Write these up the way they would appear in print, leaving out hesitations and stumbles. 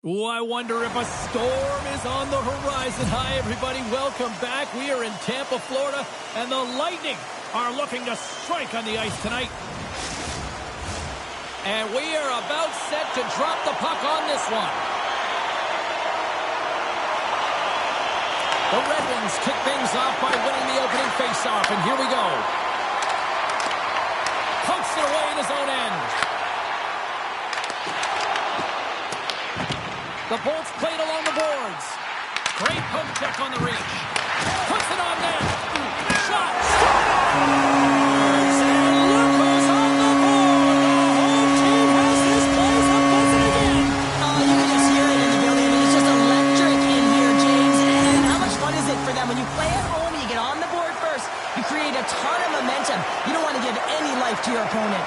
Oh, I wonder if a storm is on the horizon. Hi, everybody. Welcome back. We are in Tampa, Florida, and the Lightning are looking to strike on the ice tonight. And we are about set to drop the puck on this one. The Red Wings kick things off by winning the opening faceoff, and here we go. Pokes it away in his own end. The Bolts played along the boards. Great poke check on the reach. Puts it on net. Shot. Scores! And look who's on the board. The home team has this place a buzzing again. Oh, you can just hear it in the building. I mean, it's just electric in here, James. And how much fun is it for them? When you play at home, you get on the board first. You create a ton of momentum. You don't want to give any life to your opponent.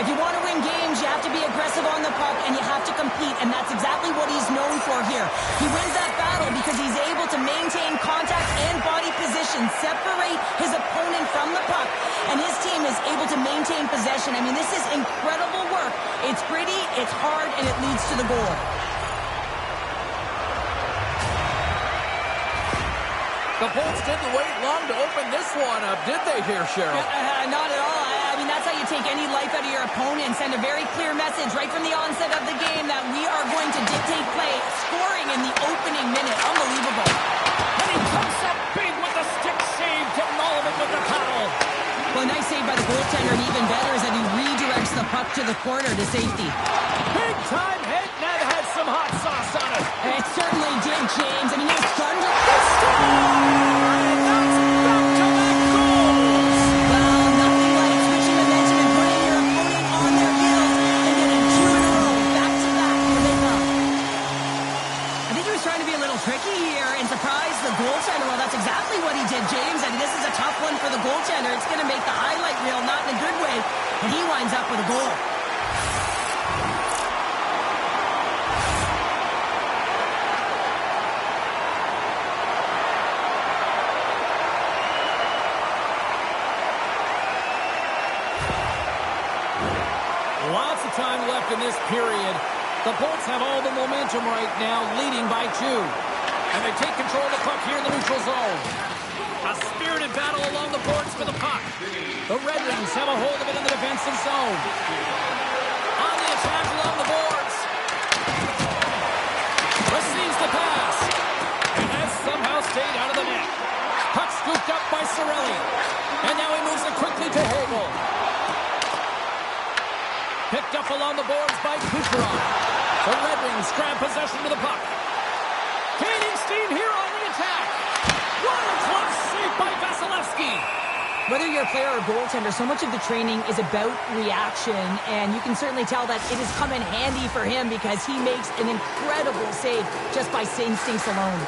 If you want to win games, you have to be aggressive on the puck, and you have to compete, and that's exactly what he's known for here. He wins that battle because he's able to maintain contact and body position, separate his opponent from the puck, and his team is able to maintain possession. I mean, this is incredible work. It's gritty, it's hard, and it leads to the goal. The Bolts didn't wait long to open this one up, did they here, Cheryl? Not at all. I mean, that's how you take any life out of your opponent and send a very clear message right from the onset of the game that we are going to dictate play, scoring in the opening minute. Unbelievable. And he comes up big with the stick save, getting all of it with the paddle. Well, a nice save by the goaltender, and even better is that he redirects the puck to the corner to safety. Big time hit, and that had some hot sauce on it. It certainly did, James. I mean, it was thunder. And that's back-to-back goals. Well, nothing like switching momentum and putting your opponent on their heels and getting two in a row. Back-to-back. Here they come. I think he was trying to be a little tricky here and surprise the goaltender. Well, that's exactly what he did, James. And this is a tough one for the goaltender. It's going to make the highlight reel, not in a good way. And he winds up with a goal. Lots of time left in this period. The Bolts have all the momentum right now, leading by 2. And they take control of the puck here in the neutral zone. A spirited battle along the boards for the puck. The Red Wings have a hold of it in the defensive zone. On the attack along the boards. Receives the pass. And has somehow stayed out of the net. Puck scooped up by Cirelli. And now he moves it quickly to Hagel. Picked up along the boards by Kucherov. The Red Wings grab possession to the puck. Gaining steam here on the attack. What a close save by Vasilevsky. Whether you're a player or goaltender, so much of the training is about reaction, and you can certainly tell that it has come in handy for him because he makes an incredible save just by instincts alone.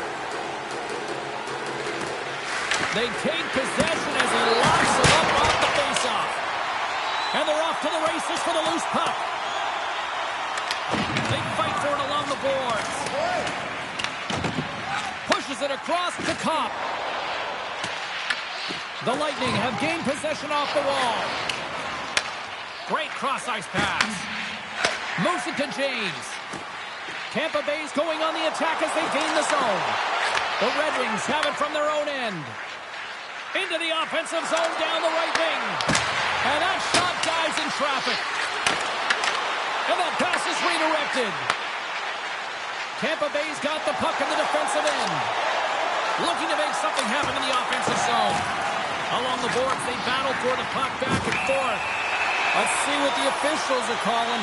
They take possession as he locks it up off the faceoff. And they're off to the races for the loose puck. They fight for it along the boards. Pushes it across to Kopp. The Lightning have gained possession off the wall. Great cross-ice pass. Moves it to James. Tampa Bay's going on the attack as they gain the zone. The Red Wings have it from their own end. Into the offensive zone down the right wing. And that shot dies in traffic. And that pass is redirected. Tampa Bay's got the puck in the defensive end. Looking to make something happen in the offensive zone. Along the boards, they battle for the puck back and forth. Let's see what the officials are calling.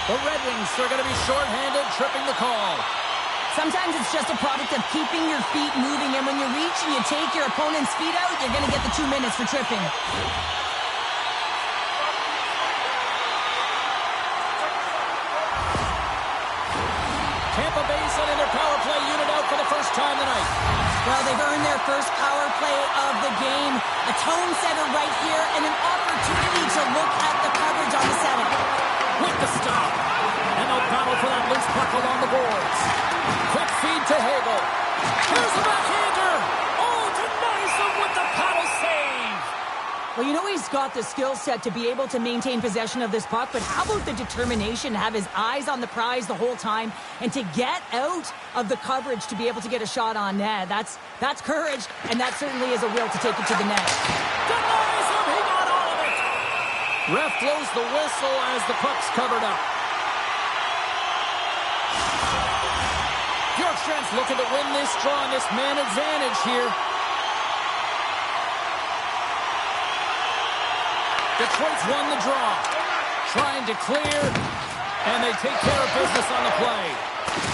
The Red Wings are going to be shorthanded, tripping the call. Sometimes it's just a product of keeping your feet moving, and when you reach and you take your opponent's feet out, you're going to get the 2 minutes for tripping. Tampa Bay sending their power play unit out for the first time tonight. Well, they've earned their first power play of the game. A tone setter right here, and an opportunity to look at the coverage on the setup. With the stop. And they'll battle for that loose puck along the boards. Quick feed to Hagel. Here's the backhander. Oh, denies him with the paddle save. Well, you know he's got got the skill set to be able to maintain possession of this puck, but how about the determination to have his eyes on the prize the whole time and to get out of the coverage to be able to get a shot on net? That's courage, and that certainly is a will to take it to the net. Denies him. He got all of it. Ref blows the whistle as the puck's covered up. Bjorkstrand's looking to win this draw on this man advantage here. Detroit's won the draw. Trying to clear, and they take care of business on the play.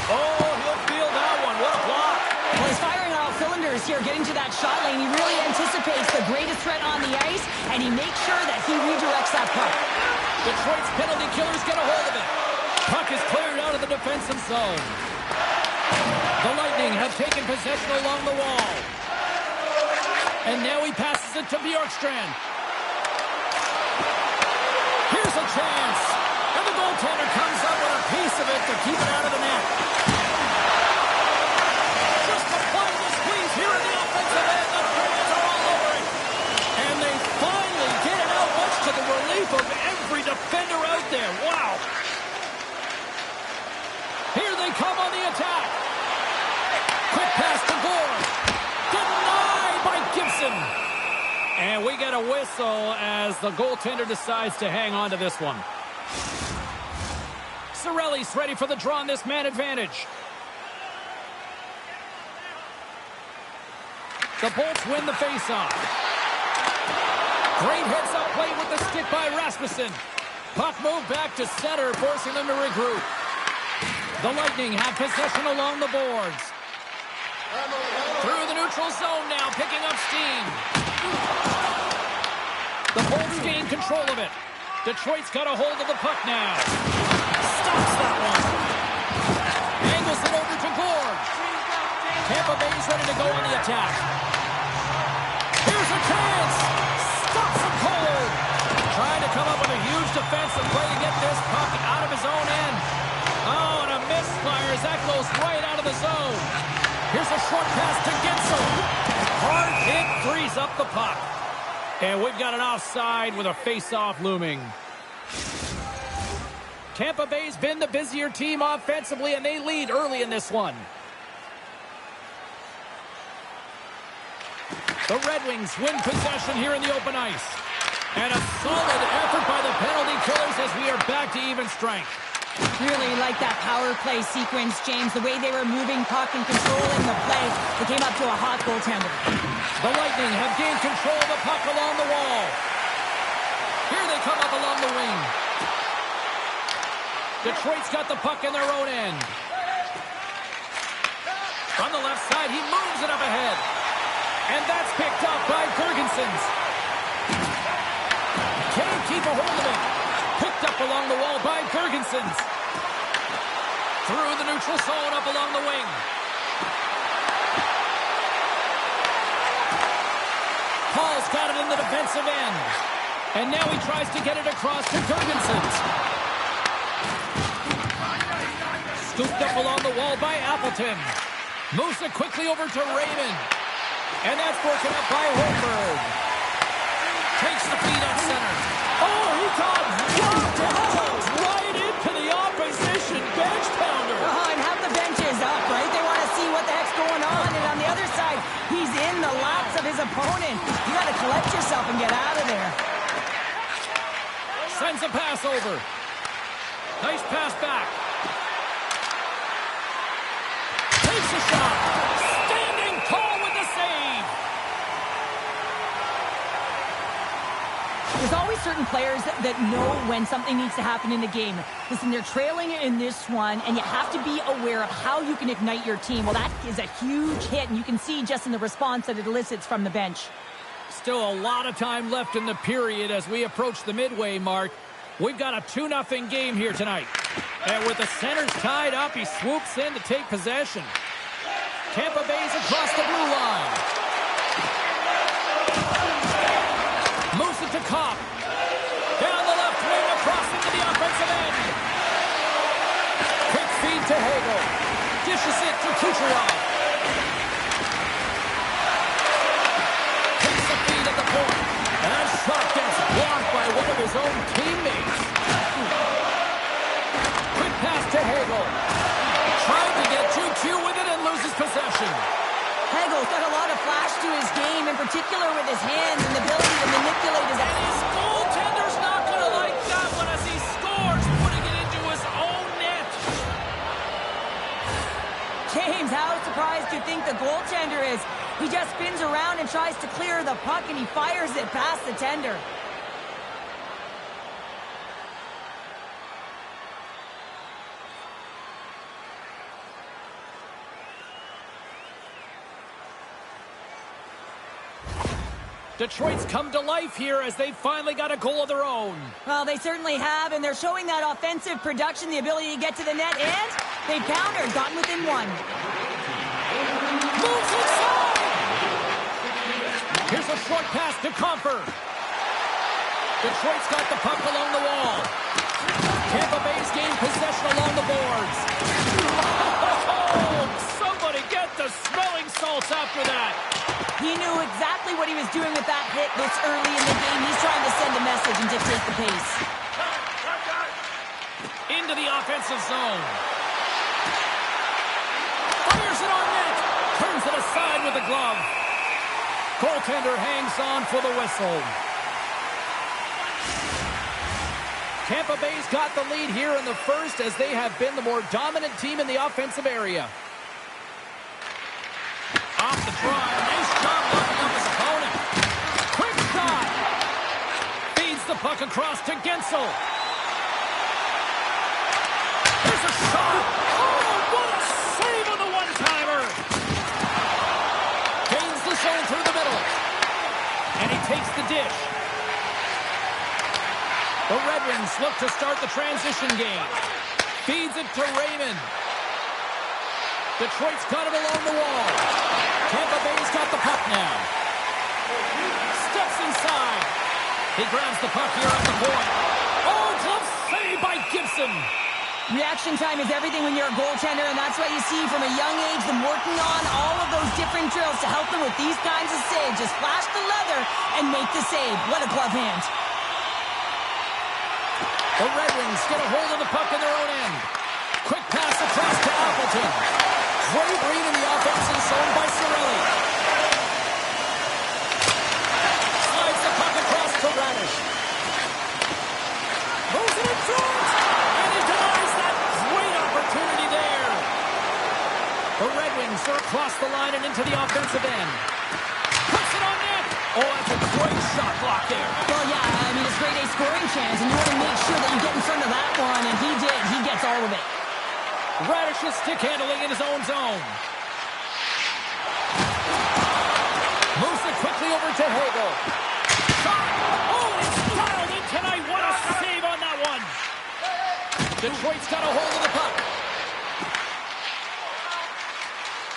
Oh, he'll feel that one. What a block. Well, he's firing all cylinders here, getting to that shot lane. He really anticipates the greatest threat on the ice, and he makes sure that he redirects that puck. Detroit's penalty killers get a hold of it. Puck is cleared out of the defensive zone. The Lightning have taken possession along the wall. And now he passes it to Bjorkstrand. Here's a chance. And the goaltender comes up with a piece of it to keep it out of the net. Just applying the squeeze here in the offensive end. The fans are all over it. And they finally get it out, much to the relief of every defender out there. Wow. Here they come on the attack. Quick pass to Gore. Denied by Gibson. And we get a whistle as the goaltender decides to hang on to this one. Cirelli's ready for the draw on this man advantage. The Bolts win the faceoff. Great heads-up play with the stick by Rasmussen. Puck moved back to center, forcing them to regroup. The Lightning have possession along the boards. Through the neutral zone now, picking up steam. The Bolts gain control of it. Detroit's got a hold of the puck now. Stops that one. Angles it over to Gore. Tampa Bay's ready to go on the attack. Here's a chance. Stops him cold. Trying to come up with a huge defensive play to get this puck out of his own end. Oh, and a misfire as that goes right out of the zone. Here's a short pass to Gensel. Hard hit frees up the puck. And we've got an offside with a face-off looming. Tampa Bay's been the busier team offensively, and they lead early in this one. The Red Wings win possession here in the open ice. And a solid effort by the penalty killers as we are back to even strength. Really like that power play sequence, James. The way they were moving puck and controlling the play. They came up to a hot goaltender. The Lightning have gained control of the puck along the wall. Here they come up along the wing. Detroit's got the puck in their own end. From the left side, he moves it up ahead. And that's picked up by Girgensons. Can't keep a hold of it. Picked up along the wall by Girgensons. Through the neutral zone up along the wing. Paul's got it in the defensive end. And now he tries to get it across to Girgensons. Scooped up along the wall by Appleton. Moves it quickly over to Raymond. And that's broken up by Holmberg. Takes the feed at center. Oh, he got knocked right into the opposition bench pounder. And half the bench is up, right? They want to see what the heck's going on. And on the other side, he's in the laps of his opponent. You got to collect yourself and get out of there. Sends a pass over. Nice pass back. Takes a shot. Standing tall with the save. There's always certain players that know when something needs to happen in the game. Listen, they're trailing in this one, and you have to be aware of how you can ignite your team. Well, that is a huge hit, and you can see just in the response that it elicits from the bench. Still a lot of time left in the period as we approach the midway mark. We've got a 2-0 game here tonight. And with the centers tied up, he swoops in to take possession. Tampa Bay's across the blue line. Moves it to Kopp. Down the left wing, across into the offensive end. Quick feed to Hagel. Dishes it to Kucherov. Takes the feed at the point. And that shot gets blocked Hegel's got a lot of flash to his game, in particular with his hands and the ability to manipulate his... And his goaltender's not going to like that one as he scores, putting it into his own net. James, how surprised do you think the goaltender is? He just spins around and tries to clear the puck, and he fires it past the tender. Detroit's come to life here as they finally got a goal of their own. Well, they certainly have, and they're showing that offensive production, the ability to get to the net, and they countered, gotten within one. Moves inside! Here's a short pass to Comfer. Detroit's got the puck along the wall. Tampa Bay's gained possession along the boards. Oh, somebody get the smelling salts after that. He knew exactly what he was doing with that hit this early in the game. He's trying to send a message and dictate the pace. Into the offensive zone. Fires it on net. Turns it aside with the glove. Goaltender hangs on for the whistle. Tampa Bay's got the lead here in the first as they have been the more dominant team in the offensive area. Off the draw. Nice job locking up his opponent. Quick shot. Feeds the puck across to Gensel. There's a shot. Oh, what a save on the one-timer. Gains the zone through the middle. And he takes the dish. The Red Wings look to start the transition game. Feeds it to Raymond. Detroit's got it along the wall. Tampa Bay's got the puck now. Steps inside. He grabs the puck here at the point. Oh, glove save by Gibson. Reaction time is everything when you're a goaltender, and that's what you see from a young age, them working on all of those different drills to help them with these kinds of saves. Just flash the leather and make the save. What a glove hand. The Red Wings get a hold of the puck in their own end. Quick pass across to Appleton. Great read in the offensive zone by Cirelli. Slides the puck across to Radish. Moves it in front. And he denies that great opportunity there. The Red Wings are across the line and into the offensive end. Puts it on net. Oh, that's a great shot block there. Well, yeah, I mean, it's grade A scoring chance, and you want to make sure that you get in front of that one, and he did. He gets all of it. Radish's stick handling in his own zone. Moves it quickly over to Hagel. Shot! Oh, it's dialed in tonight. What a save on that one. Detroit's got a hold of the puck.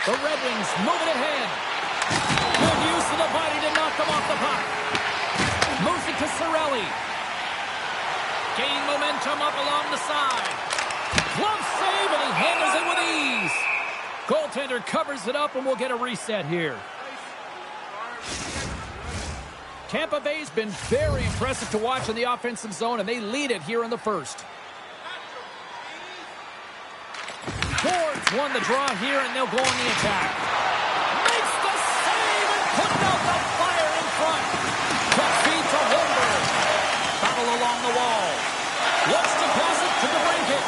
The Red Wings moving ahead. Good use of the body to knock them off the puck. Moves it to Cirelli. Gain momentum up along the side. Glove save, and he handles it with ease. Goaltender covers it up, and we'll get a reset here. Tampa Bay's been very impressive to watch in the offensive zone, and they lead it here in the first. Ford's won the draw here, and they'll go on the attack. Makes the save and putting out the fire in front. Puck feed to Holmberg. Battle along the wall. Looks to pass it to DeBrincat.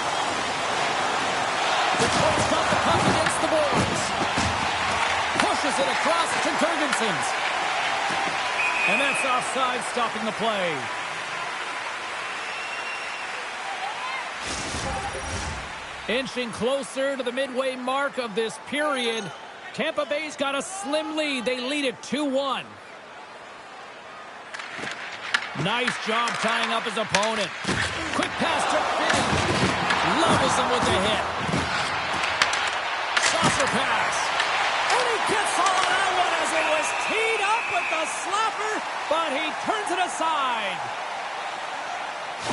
Detroit's got the puck against the boards. Pushes it across to Jurgensen. And that's offside, stopping the play. Inching closer to the midway mark of this period. Tampa Bay's got a slim lead. They lead it 2-1. Nice job tying up his opponent. Quick pass to Finney. Levels him with the hit. Saucer pass. And he gets all of that one as it was teed up with the slapper, but he turns it aside.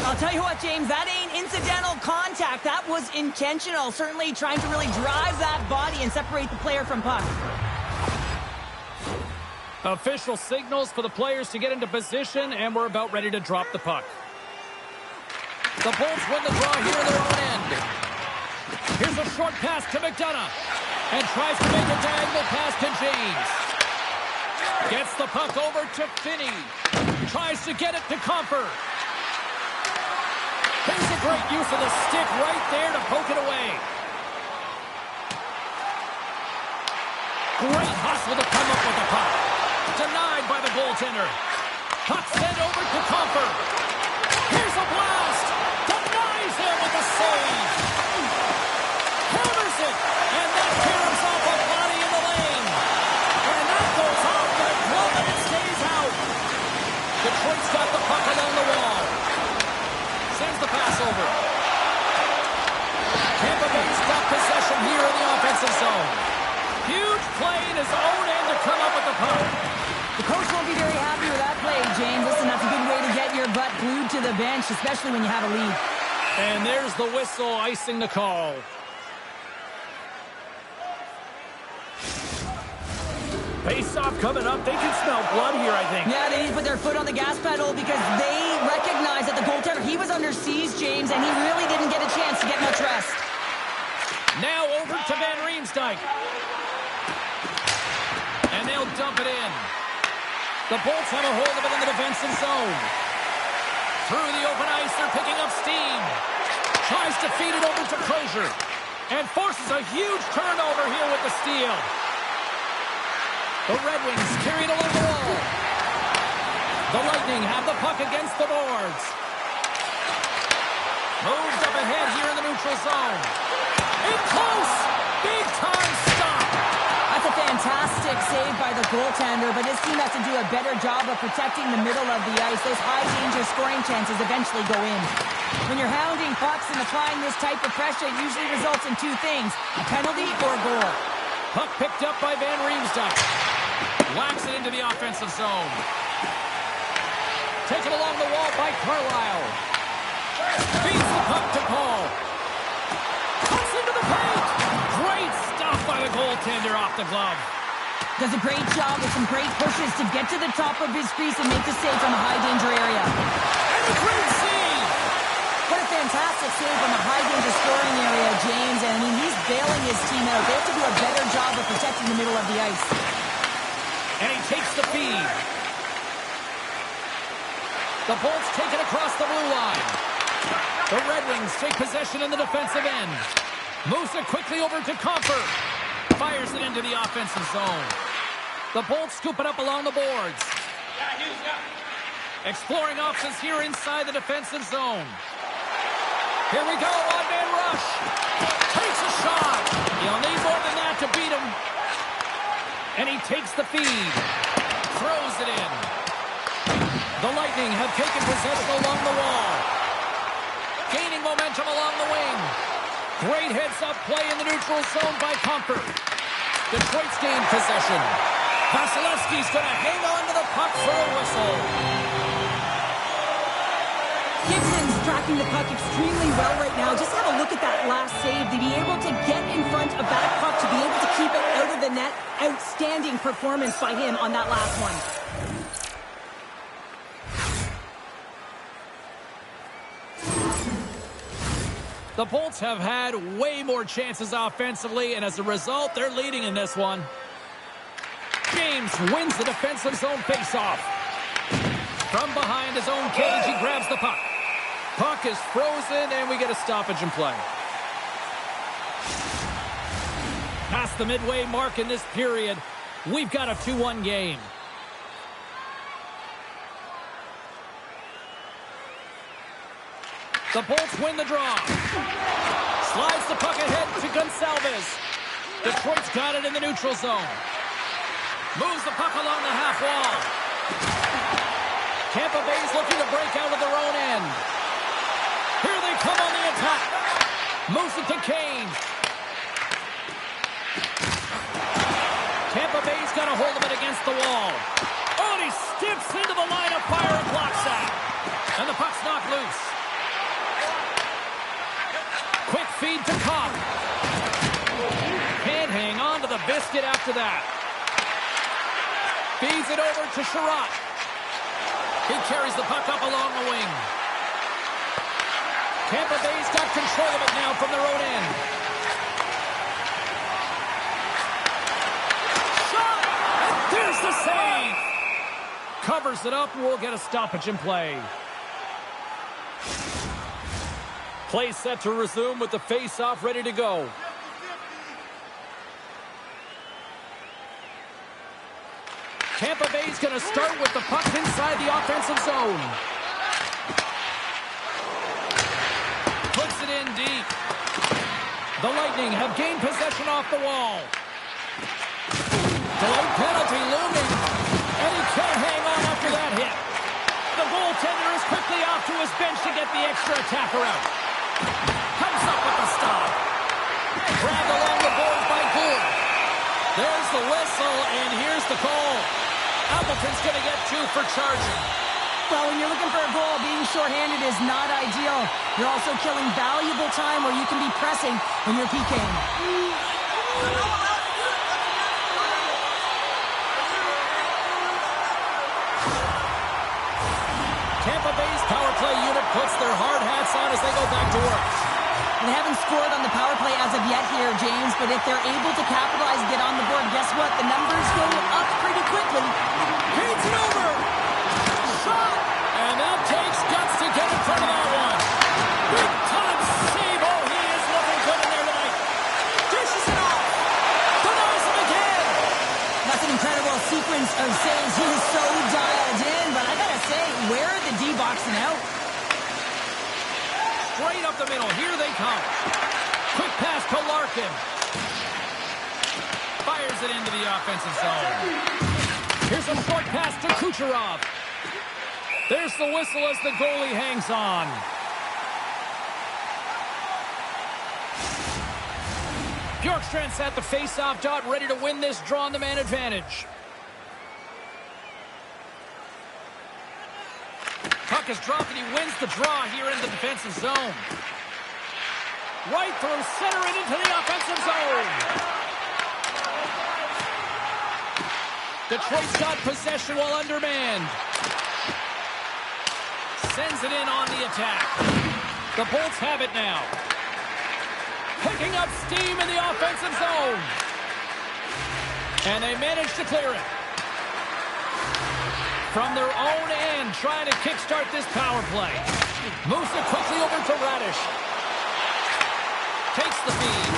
I'll tell you what, James, that ain't incidental contact. That was intentional. Certainly trying to really drive that body and separate the player from puck. Official signals for the players to get into position, and we're about ready to drop the puck. The Bolts win the draw here in their own end. Here's a short pass to McDonough. And tries to make a diagonal pass to James. Gets the puck over to Finney. Tries to get it to Comfort. Here's a great use of the stick right there to poke it away. Great hustle to come up with the puck. Denied by the goaltender. Puck sent over to Comfort. Here's a blast. Denies him with a save. Counters it. And that caroms off a body in the lane. And that goes off the glove and it stays out. Detroit's got the puck along the wall. Sends the pass over. Tampa Bay's got possession here in the offensive zone. Huge play in his own end to come up with the puck. The coach won't be very happy with that play, James. Listen, that's a good way to get your butt glued to the bench, especially when you have a lead. And there's the whistle icing the call. Face-off coming up. They can smell blood here, I think. Yeah, they need to put their foot on the gas pedal because they recognize that the goaltender, he was under siege, James, and he really didn't get a chance to get much rest. Now over to Van Riemsdyk. And they'll dump it in. The Bolts have a hold of it in the defensive zone. Through the open ice, they're picking up steam. Tries to feed it over to Crozier. And forces a huge turnover here with the steal. The Red Wings carry it along the wall. The Lightning have the puck against the boards. Moves up ahead here in the neutral zone. In close! Big time stop! That's a fantastic save by the goaltender, but his team has to do a better job of protecting the middle of the ice. Those high-danger scoring chances eventually go in. When you're hounding pucks and applying this type of pressure, it usually results in two things, a penalty or a goal. Puck picked up by Van Riemsdyk. Whacks it into the offensive zone. Taken along the wall by Carlisle. Feeds the puck to Paul. Cuts into the paint. Great stop by the goaltender off the glove. Does a great job with some great pushes to get to the top of his crease and make the save from a high-danger area. And a great save. What a fantastic save from a high-danger scoring area, James. And I mean, he's bailing his team out. They have to do a better job of protecting the middle of the ice. And he takes the feed. The Bolts take it across the blue line. The Red Wings take possession in the defensive end. Moves it quickly over to Comfort. Fires it into the offensive zone. The Bolts scoop it up along the boards. Exploring options here inside the defensive zone. Here we go, one-man rush. Takes a shot. He'll need more than that to beat him. And he takes the feed. Throws it in. The Lightning have taken possession along the wall. Gaining momentum along the wing. Great heads-up play in the neutral zone by Comfort. Detroit's gained possession. Vasilevsky's going to hang on to the puck for a whistle. Gibson's tracking the puck extremely well right now. Just have a look at that last save. To be able to get in front of that puck, to be able to keep it out of the net. Outstanding performance by him on that last one. The Bolts have had way more chances offensively, and as a result, they're leading in this one. James wins the defensive zone faceoff. From behind his own cage, he grabs the puck. Puck is frozen, and we get a stoppage in play. Past the midway mark in this period, we've got a 2-1 game. The Bolts win the draw. Slides the puck ahead to Gonçalves. Detroit's got it in the neutral zone. Moves the puck along the half wall. Tampa Bay's looking to break out of their own end. Here they come on the attack. Moves it to Kane. Tampa Bay's got a hold of it against the wall. Oh, and he stiffs into the line of fire and blocks that. And the puck's knocked loose. Quick feed to Kopp. Can't hang on to the biscuit after that. Feeds it over to Sherratt. He carries the puck up along the wing. Tampa Bay's got control of it now from their own end. a save. Covers it up, and we'll get a stoppage in play. Play set to resume with the face-off ready to go. Tampa Bay's going to start with the puck inside the offensive zone. Puts it in deep. The Lightning have gained possession off the wall. Delayed penalty looming. And he can't hang on after that hit. The goaltender is quickly off to his bench to get the extra attacker out. Comes up with the stop. Grabbed along the boards by Gould. There's the whistle, and here's the call. Appleton's going to get 2 for charging. Well, when you're looking for a goal, being shorthanded is not ideal. You're also killing valuable time where you can be pressing when you're PKing. Tampa Bay's power play unit puts their hard hats on as they go back to work. They haven't scored on the power play as of yet here, James, but if they're able to capitalize and get on the board, guess what? The numbers go up pretty quickly. Paints it over. Shot. And that takes guts to get in front of that one. Big time save. Oh, he is looking good in there tonight. Dishes it off. Denies him again. That's an incredible sequence of saves. He is so dialed in, but I gotta say, where are the D boxing out? Straight up the middle. Here they come. Quick pass to Larkin. Fires it into the offensive zone. Here's a short pass to Kucherov. There's the whistle as the goalie hangs on. Bjorkstrand's at the face-off dot, ready to win this draw on the man advantage. Puck is dropped, and he wins the draw here in the defensive zone. Right through center and into the offensive zone. Detroit's got possession while undermanned. Sends it in on the attack. The Bolts have it now. Picking up steam in the offensive zone. And they manage to clear it. From their own end, trying to kickstart this power play. Moves it quickly over to Radish. Takes the feed.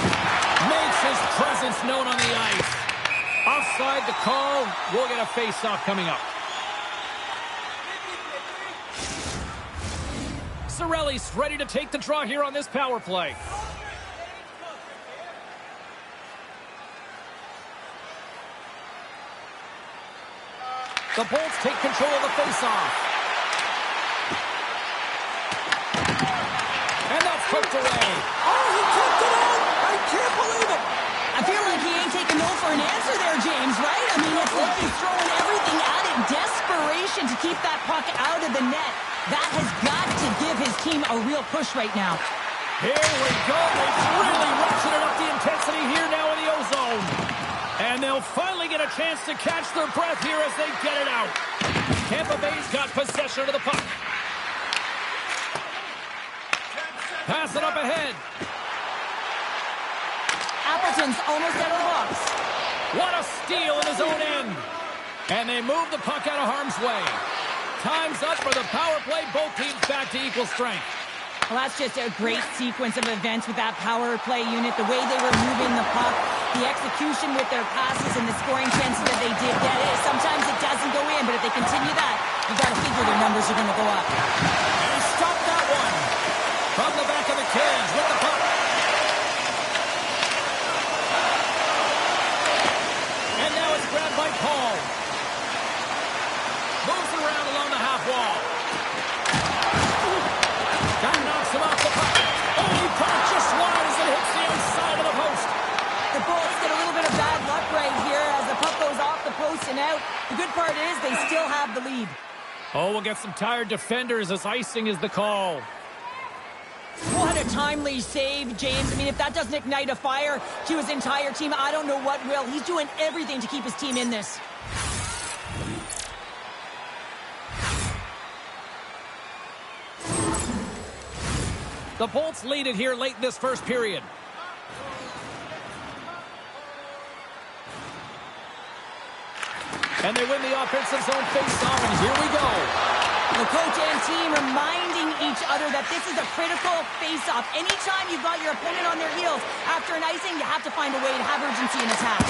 Makes his presence known on the ice. Offside the call. We'll get a face-off coming up. Cirelli's ready to take the draw here on this power play. The Bolts take control of the face-off. And that's poked away. Oh, he kicked it out! I can't believe it! I feel like he ain't taking no for an answer there, James, right? I mean, it's like he's throwing everything at it. Desperation to keep that puck out of the net. That has got to give his team a real push right now. Here we go. They've really ratcheted up the intensity here now in the O-zone. And they'll finally get a chance to catch their breath here as they get it out. Tampa Bay's got possession of the puck. Pass it up ahead. Appleton's almost out of the box. What a steal in his own end. And they move the puck out of harm's way. Time's up for the power play. Both teams back to equal strength. Well, that's just a great sequence of events with that power play unit. The way they were moving the puck, the execution with their passes, and the scoring chances that they did get. Sometimes it doesn't go in, but if they continue that, you got to figure their numbers are going to go up. And he stopped that one. From the back of the cage with the puck. And now it's grabbed by Paul. Moves around along the half wall. That knocks him off the puck. Oh, he put it just wide as it hits the outside of the post. The Bolts get a little bit of bad luck right here as the puck goes off the post and out. The good part is they still have the lead. Oh, we'll get some tired defenders as icing is the call. What a timely save, James. I mean, if that doesn't ignite a fire to his entire team, I don't know what will. He's doing everything to keep his team in this. The Bolts lead it here late in this first period. And they win the offensive zone face-off, and here we go. The coach and team reminding each other that this is a critical face-off. Anytime you've got your opponent on their heels after an icing, you have to find a way to have urgency in attack.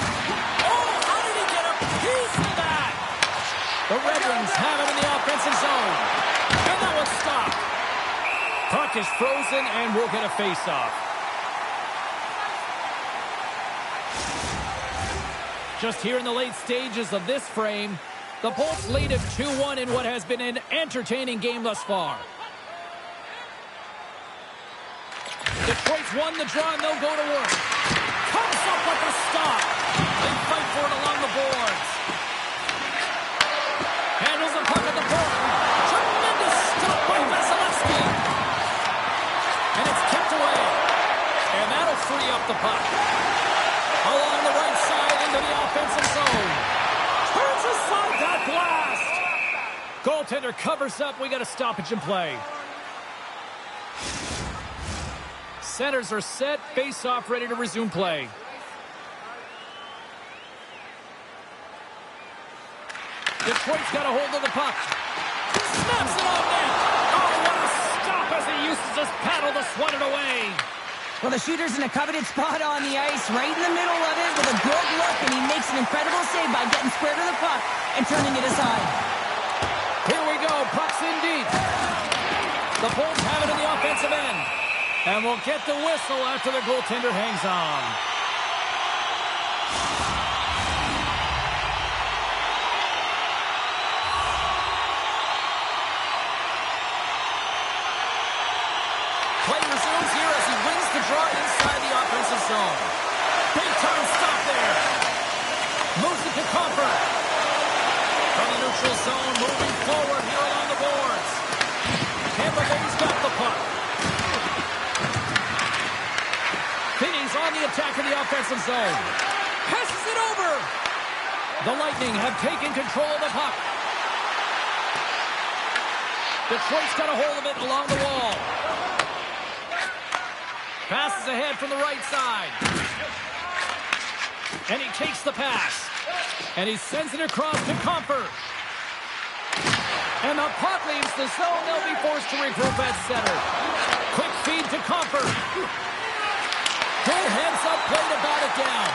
Oh, how did he get a piece of that? The Red Wings have it in the offensive zone. And that one's stopped. Puck is frozen, and we'll get a face-off. Just here in the late stages of this frame, the Bolts lead it 2-1 in what has been an entertaining game thus far. Detroit's won the draw, and they'll go to work. Comes up with a stop. They fight for it along the boards. Handles the puck at the point. Tremendous stop by Vasilevsky. And it's kept away. And that'll free up the puck. Along the right side into the offensive zone. Turns aside that blast. Goaltender covers up. We got a stoppage in play. Centers are set. Face-off ready to resume play. Detroit's got a hold of the puck. Snaps it off net. Oh, what a stop as he uses his paddle to swat it away. Well, the shooter's in a coveted spot on the ice, right in the middle of it with a good look, and he makes an incredible save by getting square to the puck and turning it aside. Here we go. Puck's in deep. The Bolts have it in the offensive end. And we'll get the whistle after the goaltender hangs on. Play resumes here as he wins the draw inside the offensive zone. Big time stop there. Moves it to Comfort. From the neutral zone, moving forward here along the boards. Tampa Bay's got the puck. Finney's on the attack in the offensive zone. Passes it over. The Lightning have taken control of the puck. Detroit's got a hold of it along the wall. Passes ahead from the right side. And he takes the pass. And he sends it across to Comfort. And the puck leaves the zone. They'll be forced to regroup at center. Quick feed to Comfort. Good heads-up play to bat it down.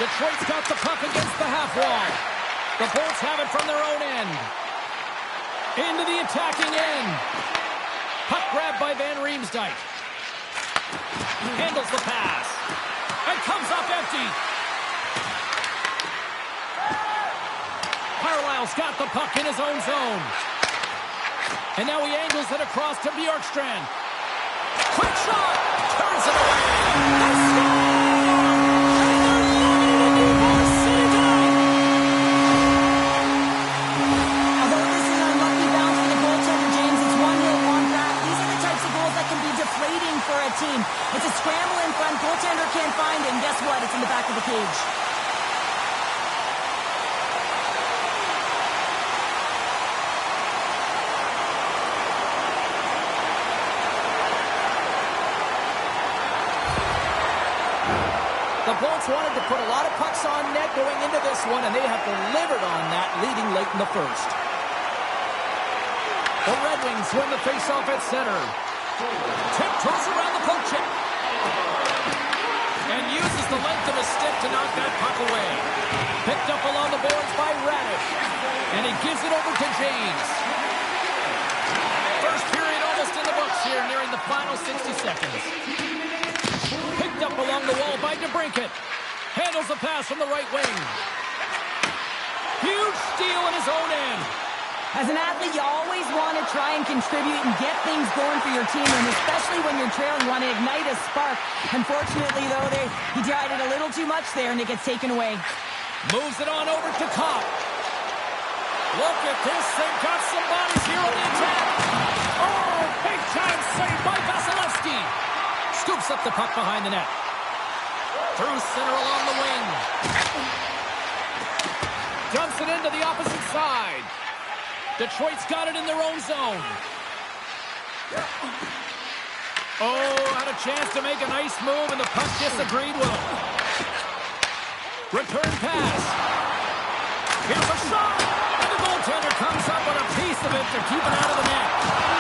Detroit's got the puck against the half wall. The Bolts have it from their own end. Into the attacking end. Puck grabbed by Van Riemsdyk. Handles the pass. And comes up empty. Carlisle's got the puck in his own zone. And now he angles it across to Bjorkstrand. Quick shot! Turns it away! Although this is an unlucky bounce for the goaltender, James, it's one he'll want back. These are the types of goals that can be deflating for a team. It's a scramble in front, goaltender can't find it, and guess what? It's in the back of the cage. The Bolts wanted to put a lot of pucks on net going into this one, and they have delivered on that, leading late in the first. The Red Wings win the faceoff at center. Tiptoes around the poke check. And uses the length of his stick to knock that puck away. Picked up along the boards by Radish. And he gives it over to James. First period almost in the books here, nearing the final 60 seconds. Picked up along the wall by DeBrincat. Handles the pass from the right wing. Huge steal in his own end. As an athlete, you always want to try and contribute and get things going for your team, and especially when you're trailing, you want to ignite a spark. Unfortunately, though, he tried it a little too much there, and it gets taken away. Moves it on over to Kopp. Look at this. They've got some bodies here on the attack. Oh, big time save by Vasilevsky. Scoops up the puck behind the net. Through center along the wing. Dumps it into the opposite side. Detroit's got it in their own zone. Oh, had a chance to make a nice move, and the puck disagreed with him. Return pass. Here's a shot. And the goaltender comes up with a piece of it to keep it out of the net.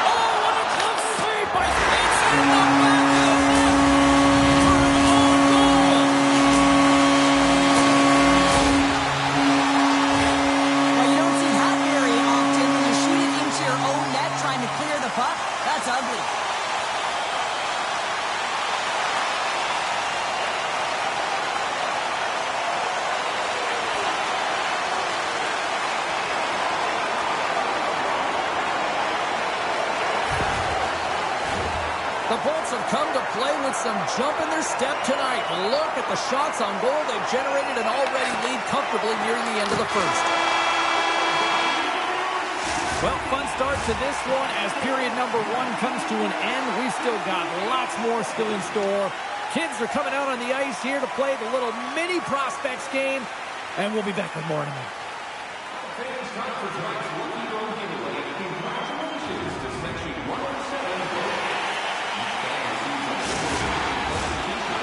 Oh, what a close save by Spencer in the back of the net. For an own goal. Well, you don't see that very often when you shoot it into your own net trying to clear the puck. That's ugly. The Bolts have come to play with some jump in their step tonight. Look at the shots on goal. They've generated an already lead comfortably near the end of the first. Well, fun start to this one as period number 1 comes to an end. We've still got lots more still in store. Kids are coming out on the ice here to play the little mini prospects game, and we'll be back with more in a minute.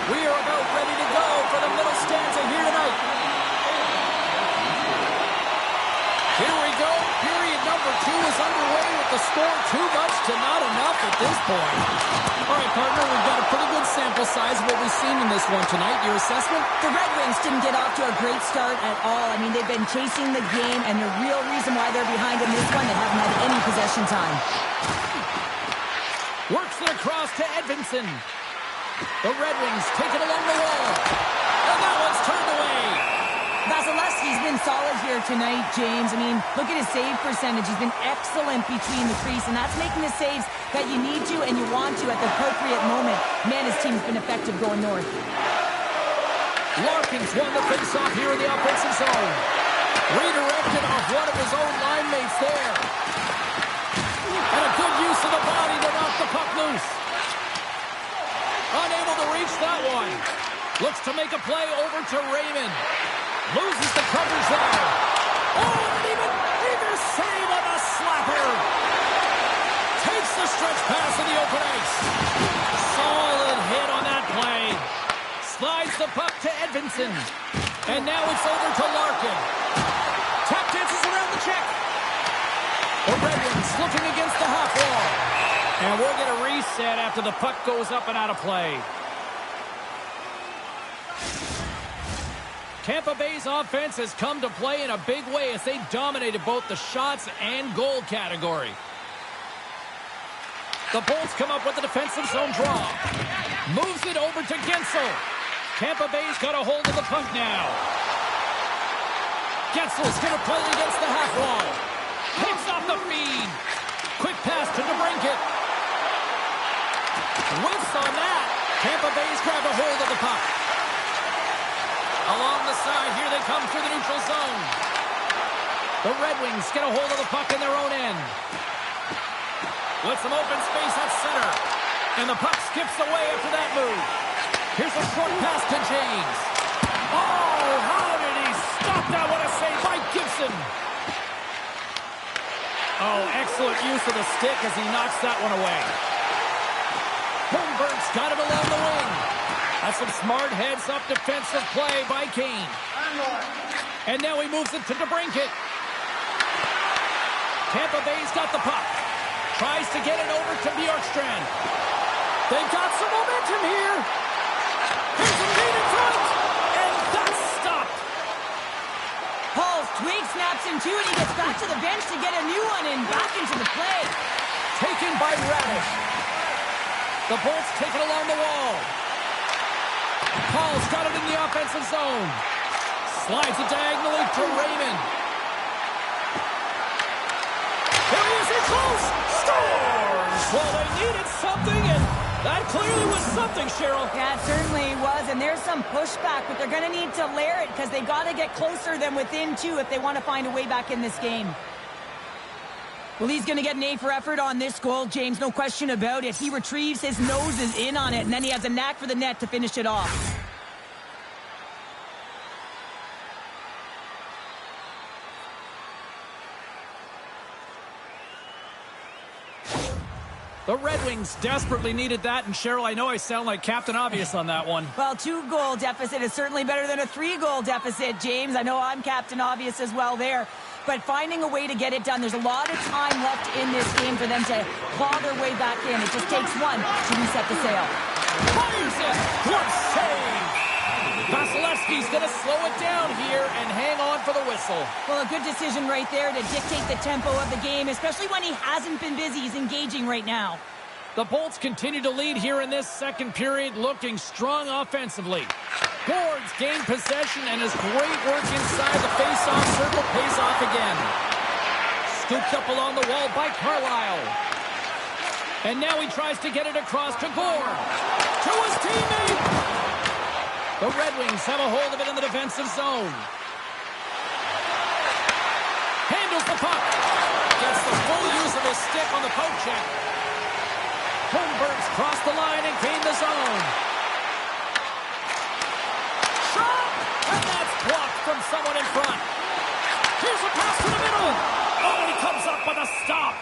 We are about ready to go for the middle stanza here tonight. Here we go. Period number 2 is underway with the score too much to not enough at this point. All right, partner, we've got a pretty good sample size of what we've seen in this one tonight. Your assessment? The Red Wings didn't get off to a great start at all. I mean, they've been chasing the game, and the real reason why they're behind in this one, they haven't had any possession time. Works it across to Edvinsson. The Red Wings take it along the wall. And that one's turned away. Vasilevsky's been solid here tonight, James. I mean, look at his save percentage. He's been excellent between the crease, and that's making the saves that you need to and you want to at the appropriate moment. Man, his team's been effective going north. Larkin's won the face-off here in the offensive zone. Redirected off one of his own line mates there. And a good use of the body to knock the puck loose. Unable to reach that one. Looks to make a play over to Raymond. Loses the coverage there. Oh, and even save on the slapper. Takes the stretch pass in the open ice. Solid hit on that play. Slides the puck to Edvinsson. And now it's over to Larkin. Tap dances around the check. The Red Wings looking against the half wall. And we'll get a reset after the puck goes up and out of play. Tampa Bay's offense has come to play in a big way as they dominated both the shots and goal category. The Bolts come up with a defensive zone draw. Moves it over to Gensel. Tampa Bay's got a hold of the puck now. Gensel's going to play against the half wall. Picks off the feed. Quick pass to DeBrincat. Whiffs on that. Tampa Bay's grabbed a hold of the puck. Along the side, here they come through the neutral zone. The Red Wings get a hold of the puck in their own end. With some open space at center. And the puck skips away after that move. Here's a short pass to James. Oh, how did he stop that? What a save by Gibson. Oh, excellent use of the stick as he knocks that one away. Holmberg's got it along the wing. That's some smart heads-up defensive play by Kane. And now he moves it to DeBrincat. Tampa Bay's got the puck. Tries to get it over to Bjorkstrand. They've got some momentum here. Here's a lead in front. And that's stopped. Paul's twig snaps in two, and he gets back to the bench to get a new one and back into the play. Taken by Radish. The Bolts take it along the wall. Paul's got it in the offensive zone. Slides it diagonally to Raymond. There he is, in close. Scores! Well, they needed something, and that clearly was something, Cheryl. Yeah, it certainly was, and there's some pushback, but they're going to need to layer it because they got to get closer than within two if they want to find a way back in this game. Well, he's going to get an A for effort on this goal, James, no question about it. He retrieves his noses in on it, and then he has a knack for the net to finish it off. The Red Wings desperately needed that, and Cheryl, I know I sound like Captain Obvious on that one. Well, 2-goal deficit is certainly better than a 3-goal deficit, James. I know I'm Captain Obvious as well there. But finding a way to get it done, there's a lot of time left in this game for them to claw their way back in. It just takes one to reset the sail. Fires it! Good save! Vasilevsky's going to slow it down here and hang on for the whistle. Well, a good decision right there to dictate the tempo of the game, especially when he hasn't been busy. He's engaging right now. The Bolts continue to lead here in this second period, looking strong offensively. Gord's gained possession, and his great work inside the face-off circle pays off again. Scooped up along the wall by Carlisle. And now he tries to get it across to Gord. To his teammate! The Red Wings have a hold of it in the defensive zone. Handles the puck. Gets the full use of his stick on the poke check. Holmberg's crossed the line and gained the zone. Shot! And that's blocked from someone in front. Here's a pass to the middle. Oh, and he comes up with a stop.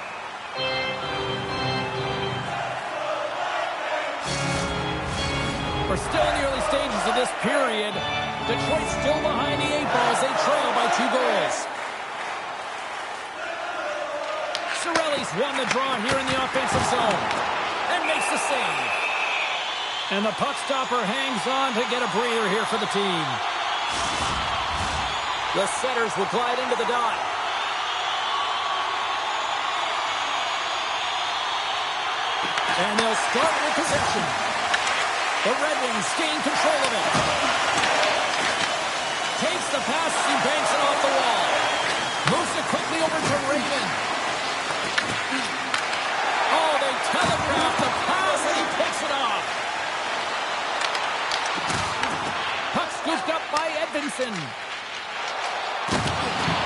We're still in the early stages of this period. Detroit still behind the 8 ball as they trail by 2 goals. Cirelli's won the draw here in the offensive zone and makes the save. And the puck stopper hangs on to get a breather here for the team. The setters will glide into the dot. And they'll start with possession. The Red Wings gain control of it. Takes the pass as he banks it off the wall. Moves it quickly over to Raven. Oh, they telegraph the pass and he picks it off. Puck scooped up by Edvinsson.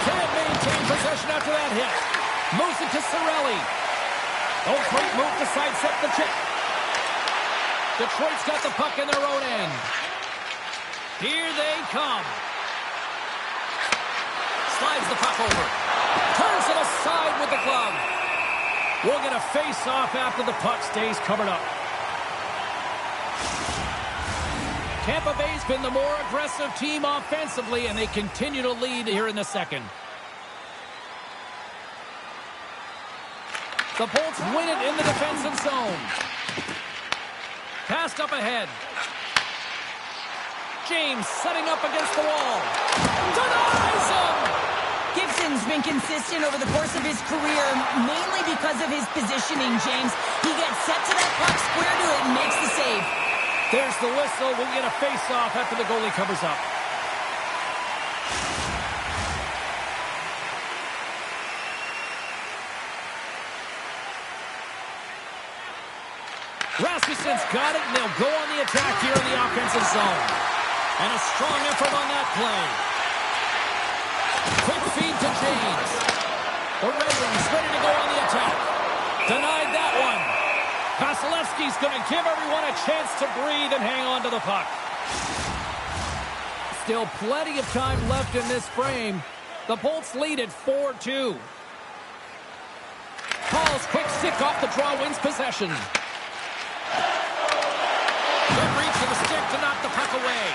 Can't maintain possession after that hit. Moves it to Cirelli. Oh, great move to sidestep the chip. Detroit's got the puck in their own end. Here they come. Slides the puck over. Turns it aside with the glove. We'll get a face-off after the puck stays covered up. Tampa Bay's been the more aggressive team offensively, and they continue to lead here in the second. The Bolts win it in the defensive zone. Passed up ahead. James setting up against the wall. Denies him! Gibson's been consistent over the course of his career, mainly because of his positioning, James. He gets set to that puck, square to it, and makes the save. There's the whistle. We'll get a face-off after the goalie covers up. Rasmussen's got it, and they'll go on the attack here in the offensive zone. And a strong effort on that play. Quick feed to James. The Red Wings ready to go on the attack. Denied that one. Vasilevsky's going to give everyone a chance to breathe and hang on to the puck. Still plenty of time left in this frame. The Bolts lead at 4-2. Paul's quick stick off the draw wins possession. Good reach to the stick to knock the puck away.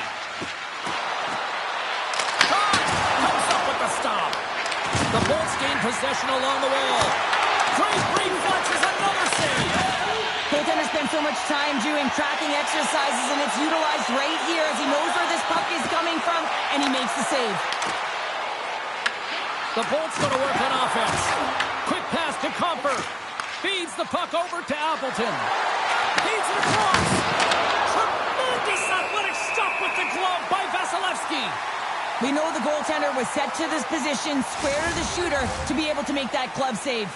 Shot! Comes up with the stop. The Bolts gain possession along the wall. Great reflexes, another save. Goaltender spent so much time doing tracking exercises, and it's utilized right here as he knows where this puck is coming from, and he makes the save. The Bolts going to work on offense. Quick pass to Comfer. Feeds the puck over to Appleton. Feeds it across. Tremendous athletic stop with the glove by Vasilevsky. We know the goaltender was set to this position, square to the shooter, to be able to make that glove save.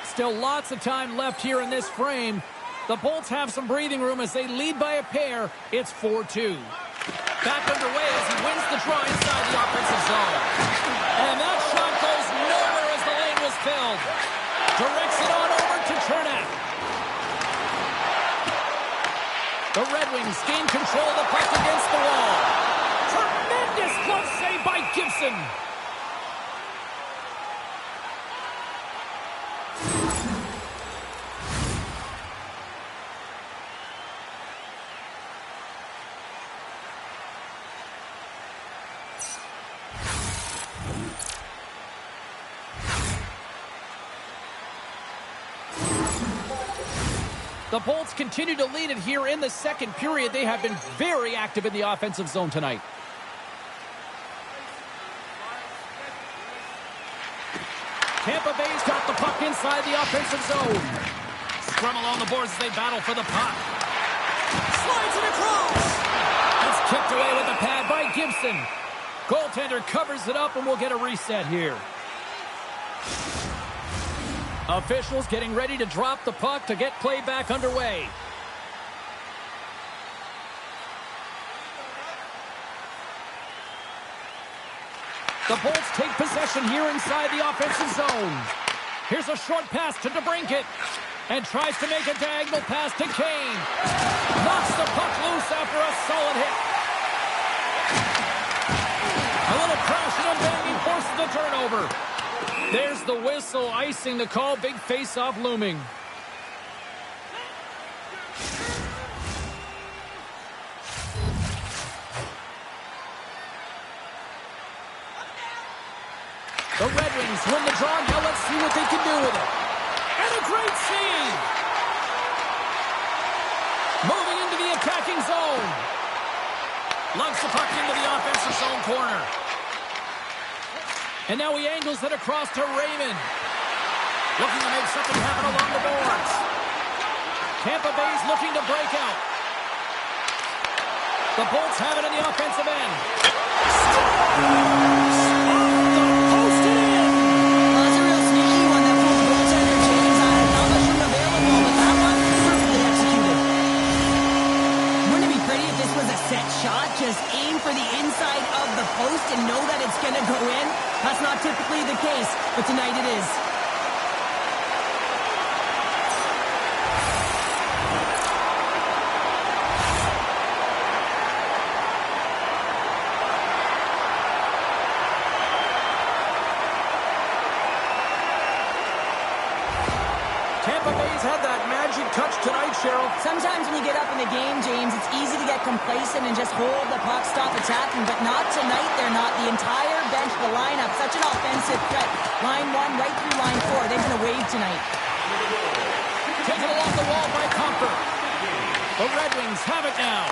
Still lots of time left here in this frame. The Bolts have some breathing room as they lead by a pair. It's 4-2. Back underway as he wins the draw inside the offensive zone. And that shot goes nowhere as the lane was filled. Directs it on over to Chernak. The Red Wings gain control of the puck against the wall. Tremendous glove save by Gibson. The Bolts continue to lead it here in the second period. They have been very active in the offensive zone tonight. Tampa Bay's got the puck inside the offensive zone. Scrum along the boards as they battle for the puck. Slides it across. It's kicked away with the pad by Gibson. Goaltender covers it up and we'll get a reset here. Officials getting ready to drop the puck to get play back underway. The Bolts take possession here inside the offensive zone. Here's a short pass to DeBrincat. And tries to make a diagonal pass to Kane. Knocks the puck loose after a solid hit. A little crashing and banging forces the turnover. There's the whistle, icing the call. Big face-off looming. The Red Wings win the draw. Now let's see what they can do with it. And a great save. Moving into the attacking zone. Lugs the puck into the offensive zone corner. And now he angles it across to Raymond. Looking to make something happen along the boards. Tampa Bay's looking to break out. The Bolts have it in the offensive end. Scores! Off the post and in! Well, that's a real sneaky one that pulled the goaltender, James. Not much room available, but that one perfectly executed. Wouldn't it be pretty if this was a set shot? Just aim for the inside of the post and know that it's going to go in? That's not typically the case, but tonight it is. Tampa Bay's had that magic touch tonight, Cheryl. Sometimes when you get up in the game, James, it's easy to get complacent and just hold the puck, stop attacking, but not tonight. They're not. The entire bench, the lineup, such an offensive threat. Line 1 right through line 4. They're going to wave tonight. Taken along the wall by Comfort. The Red Wings have it now.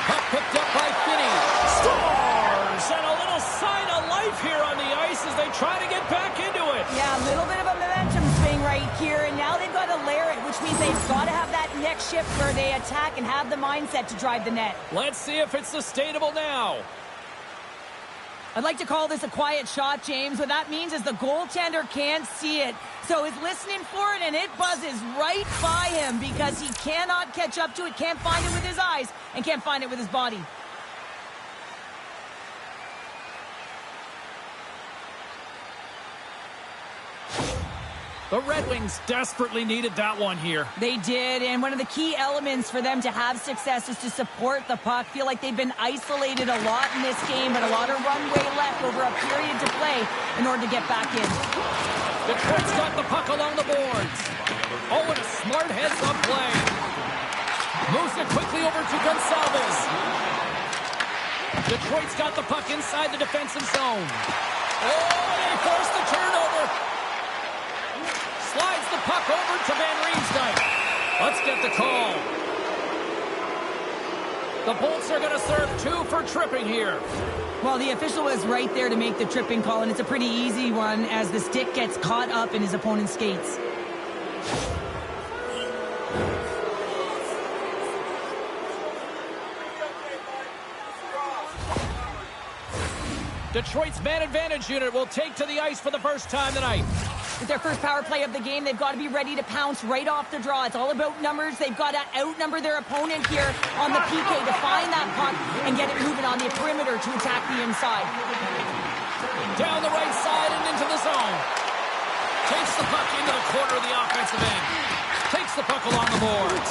Puck picked up by Finney. Scores! And a little sign of life here on the ice as they try to get back into it. Yeah, a little bit of a momentum swing right here, and now they've got to layer it, which means they've got to have that next shift where they attack and have the mindset to drive the net. Let's see if it's sustainable now. I'd like to call this a quiet shot, James. What that means is the goaltender can't see it. So he's listening for it, and it buzzes right by him because he cannot catch up to it, can't find it with his eyes, and can't find it with his body. The Red Wings desperately needed that one here. They did, and one of the key elements for them to have success is to support the puck. Feel like they've been isolated a lot in this game, but a lot of runway left over a period to play in order to get back in. Detroit's got the puck along the boards. Oh, and a smart heads-up play. Moves it quickly over to Gonsalves. Detroit's got the puck inside the defensive zone. Oh, they forced the turnover. Slides the puck over to Van Riemsdyk. Let's get the call. The Bolts are going to serve 2 for tripping here. Well, the official was right there to make the tripping call, and it's a pretty easy one as the stick gets caught up in his opponent's skates. Detroit's man advantage unit will take to the ice for the first time tonight. With their first power play of the game, they've got to be ready to pounce right off the draw. It's all about numbers. They've got to outnumber their opponent here on the PK to find that puck and get it moving on the perimeter to attack the inside. Down the right side and into the zone. Takes the puck into the corner of the offensive end. Takes the puck along the boards.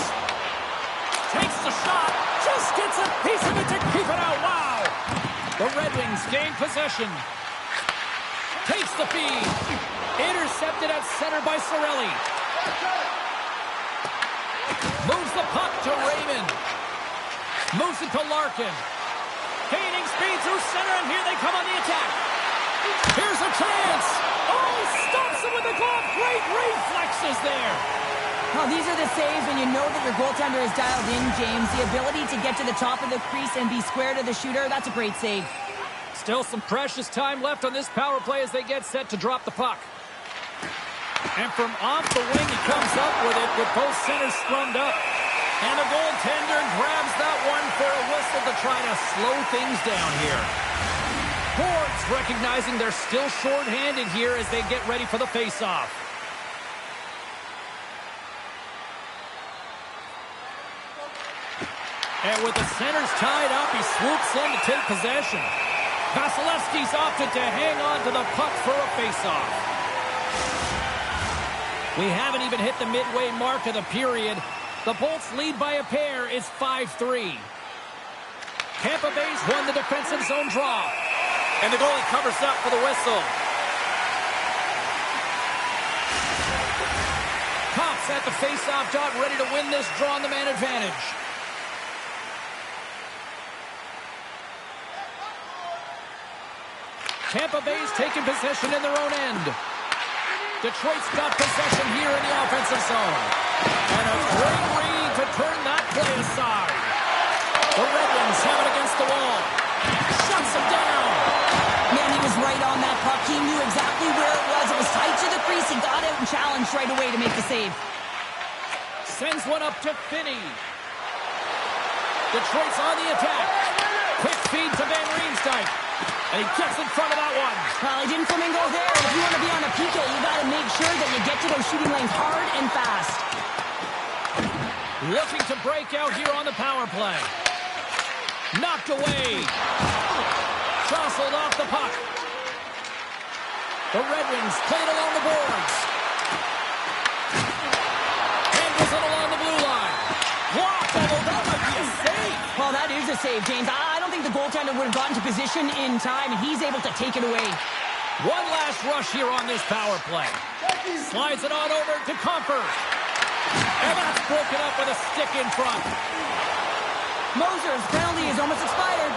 Takes the shot. Just gets a piece of it to keep it out. Wow! The Red Wings gain possession. Takes the feed. Intercepted at center by Cirelli. Moves the puck to Raymond. Moves it to Larkin. Gaining speed through center, and here they come on the attack. Here's a chance. Oh, stops him with the glove Oh, these are the saves, and you know that your goaltender is dialed in, James. The ability to get to the top of the crease and be square to the shooter, that's a great save. Still some precious time left on this power play as they get set to drop the puck. And from off the wing, he comes up with it with both centers scrummed up. And the goaltender grabs that one for a whistle to try to slow things down here. Boards recognizing they're still short-handed here as they get ready for the face-off. And with the centers tied up, he swoops in to take possession. Vasilevsky's opted to hang on to the puck for a face-off. We haven't even hit the midway mark of the period. The Bolts lead by a pair. It's 5-3. Tampa Bay's won the defensive zone draw. And the goalie covers up for the whistle. Cops at the face-off dot, ready to win this draw on the man advantage. Tampa Bay's taking possession in their own end. Detroit's got possession here in the offensive zone. And a great read to turn that play aside. The Red Wings have it against the wall. Shuts him down. Man, he was right on that puck. He knew exactly where it was. It was tight to the crease. He got out and challenged right away to make the save. Sends one up to Finney. Detroit's on the attack. Quick feed to Van Riemsdyk. And he gets in front of that one. Well, he didn't flamingo there. If you want to be on a PK, you got to make sure that you get to those shooting lanes hard and fast. Looking to break out here on the power play. Knocked away. Jostled off the puck. The Red Wings played along the boards. Handles it along the blue line. Blocked, although that might be a save. Well, that is a save, James. I don't think the goaltender would have gotten to position in time, and he's able to take it away. One last rush here on this power play. Slides it on over to Comfort. And that's broken up with a stick in front. Moser's penalty is almost expired.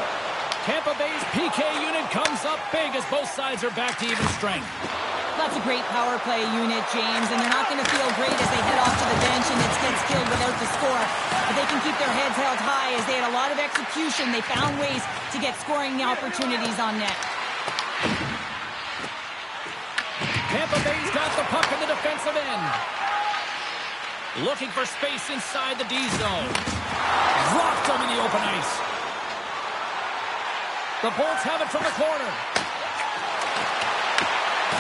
Tampa Bay's PK unit comes up big as both sides are back to even strength. That's a great power play unit, James, and they're not going to feel great as they head off to the bench and it's gets killed without the score. But they can keep their heads held high as they had a lot of execution. They found ways to get scoring opportunities on net. Tampa Bay's got the puck in the defensive end. Looking for space inside the D zone. Dropped him in the open ice. The Bolts have it from the corner.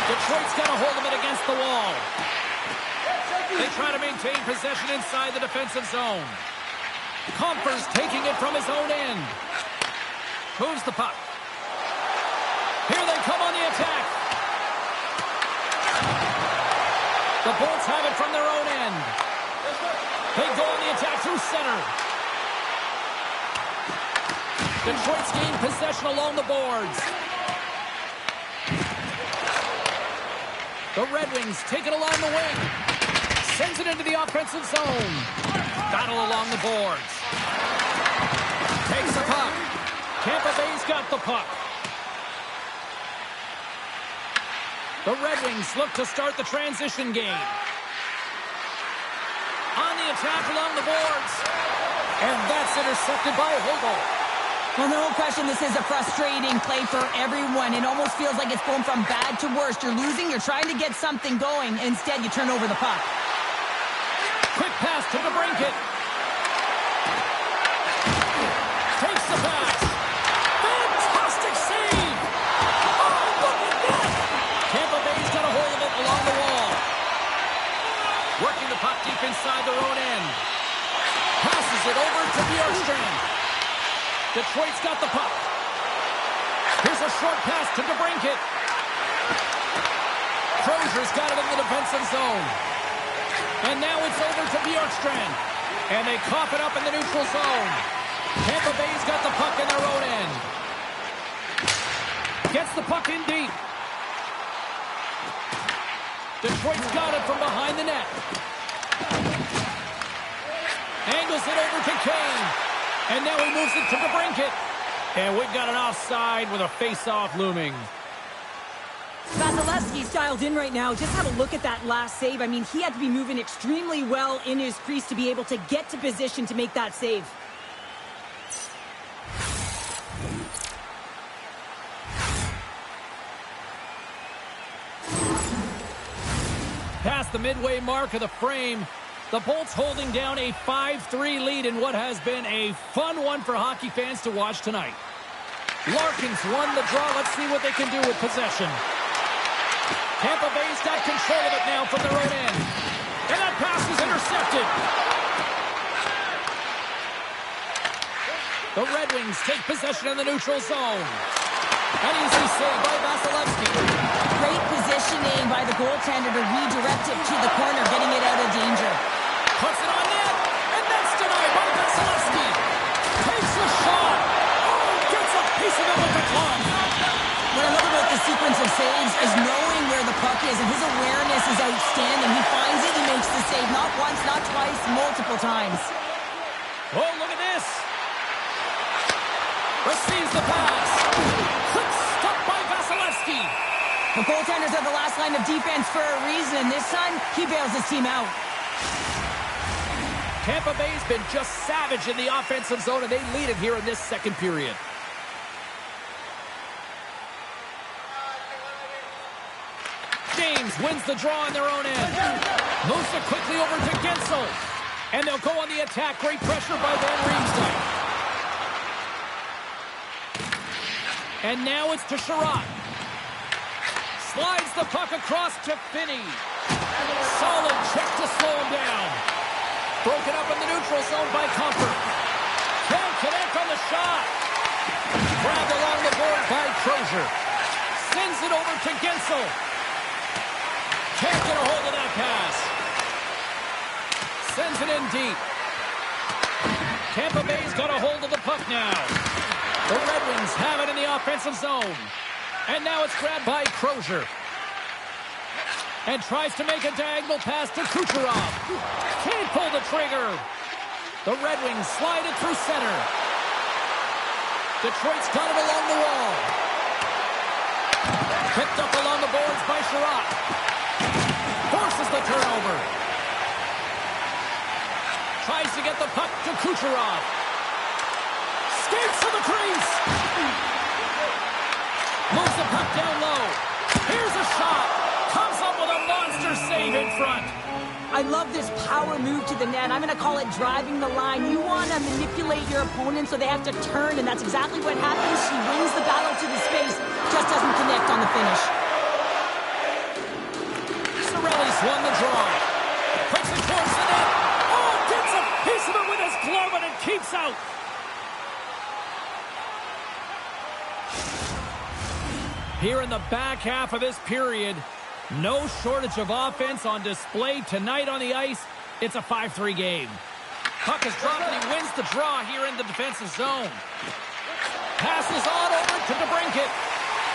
Detroit's got a hold of it against the wall. They try to maintain possession inside the defensive zone. Comfort's taking it from his own end. Moves the puck. Here they come on the attack. The Bolts have it from their own end. They go on the attack through center. Detroit's gained possession along the boards. The Red Wings take it along the wing. Sends it into the offensive zone. Battle along the boards. Takes the puck. Tampa Bay's got the puck. The Red Wings look to start the transition game. On the attack along the boards. And that's intercepted by Hogle. Well, no question, this is a frustrating play for everyone. It almost feels like it's going from bad to worse. You're losing, you're trying to get something going. Instead, you turn over the puck. Quick pass to DeBrincat. Takes the pass. Fantastic save. Oh, look at that. Tampa Bay's got a hold of it along the wall. Working the puck deep inside their own end. Passes it over to Bjorkstrand. Detroit's got the puck. Here's a short pass to DeBrincat. Crozier's got it in the defensive zone. And now it's over to Bjorkstrand. And they cough it up in the neutral zone. Tampa Bay's got the puck in their own end. Gets the puck in deep. Detroit's got it from behind the net. Angles it over to Kane. And now he moves it to DeBrincat. And we've got an offside with a face-off looming. Vasilevsky's dialed in right now. Just have a look at that last save. I mean, he had to be moving extremely well in his crease to be able to get to position to make that save. Past the midway mark of the frame, the Bolts holding down a 5-3 lead in what has been a fun one for hockey fans to watch tonight. Larkin's won the draw. Let's see what they can do with possession. Tampa Bay's got control of it now from their own end. And that pass is intercepted. The Red Wings take possession in the neutral zone. An easy save by Vasilevsky. Great positioning by the goaltender to redirect it to the corner, getting it out of danger. Puts it on net, and that's denied by Vasilevsky. Takes a shot. Oh, gets a piece of it with the glove. What I love about the sequence of saves is knowing where the puck is, and his awareness is outstanding. He finds it, he makes the save, not once, not twice, multiple times. Oh, look at this. Receives the pass. Quick stop by Vasilevsky. The goaltenders are the last line of defense for a reason. This time, he bails his team out. Tampa Bay's been just savage in the offensive zone, and they lead it here in this second period. James wins the draw on their own end. Moves it quickly over to Gensel. And they'll go on the attack. Great pressure by Van Riemsdyk. And now it's to Sherratt. Slides the puck across to Finney. Solid check to slow him down. Broken up in the neutral zone by Comfort. Can't connect on the shot. Grabbed along the board by Crozier. Sends it over to Gensel. Can't get a hold of that pass. Sends it in deep. Tampa Bay's got a hold of the puck now. The Red Wings have it in the offensive zone. And now it's grabbed by Crozier. And tries to make a diagonal pass to Kucherov. Can't pull the trigger. The Red Wings slide it through center. Detroit's got it along the wall. Picked up along the boards by Sherratt. Forces the turnover. Tries to get the puck to Kucherov. Skates to the crease. Moves the puck down low. Here's a shot. Comes up with a monster save in front. I love this power move to the net. I'm going to call it driving the line. You want to manipulate your opponent so they have to turn, and that's exactly what happens. She wins the battle to the space, just doesn't connect on the finish. Cirelli's won the draw. Puts it towards the net. Oh, gets a piece of it with his glove, and it keeps out. Here in the back half of this period, no shortage of offense on display tonight on the ice. It's a 5-3 game. Puck is dropped, and he wins the draw here in the defensive zone. Passes on over to DeBrincat,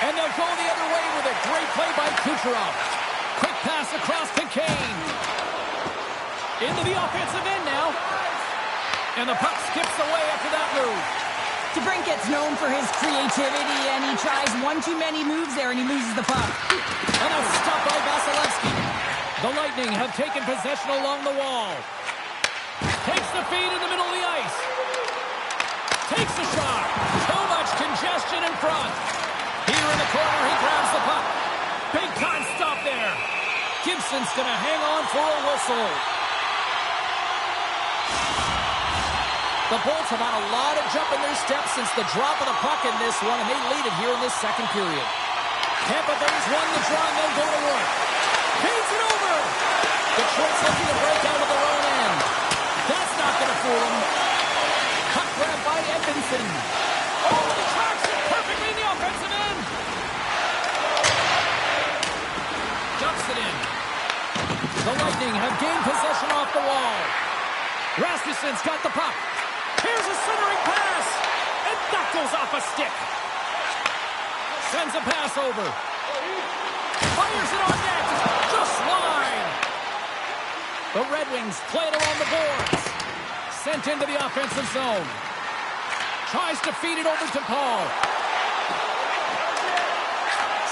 and they'll go the other way with a great play by Kucherov. Quick pass across to Kane. Into the offensive end now. And the puck skips away after that move. DeBrincat's known for his creativity, and he tries one too many moves there, and he loses the puck. And a stop by Vasilevsky. The Lightning have taken possession along the wall. Takes the feed in the middle of the ice. Takes a shot. Too much congestion in front. Here in the corner, he grabs the puck. Big time stop there. Gibson's going to hang on for a whistle. The Bolts have had a lot of jump in their steps since the drop of the puck in this one, and they lead it here in this second period. Tampa Bay's won the draw, and they'll go to work. Feeds it over. Detroit's looking to break out of their own end. That's not going to fool them. Puck grab by Edmondson. Oh, he tracks it perfectly in the offensive end. Dumps it in. The Lightning have gained possession off the wall. Rasmussen's got the puck. Here's a centering pass. And that goes off a stick. Sends a pass over. Fires it on net. Just wide. The Red Wings play it along the boards. Sent into the offensive zone. Tries to feed it over to Paul.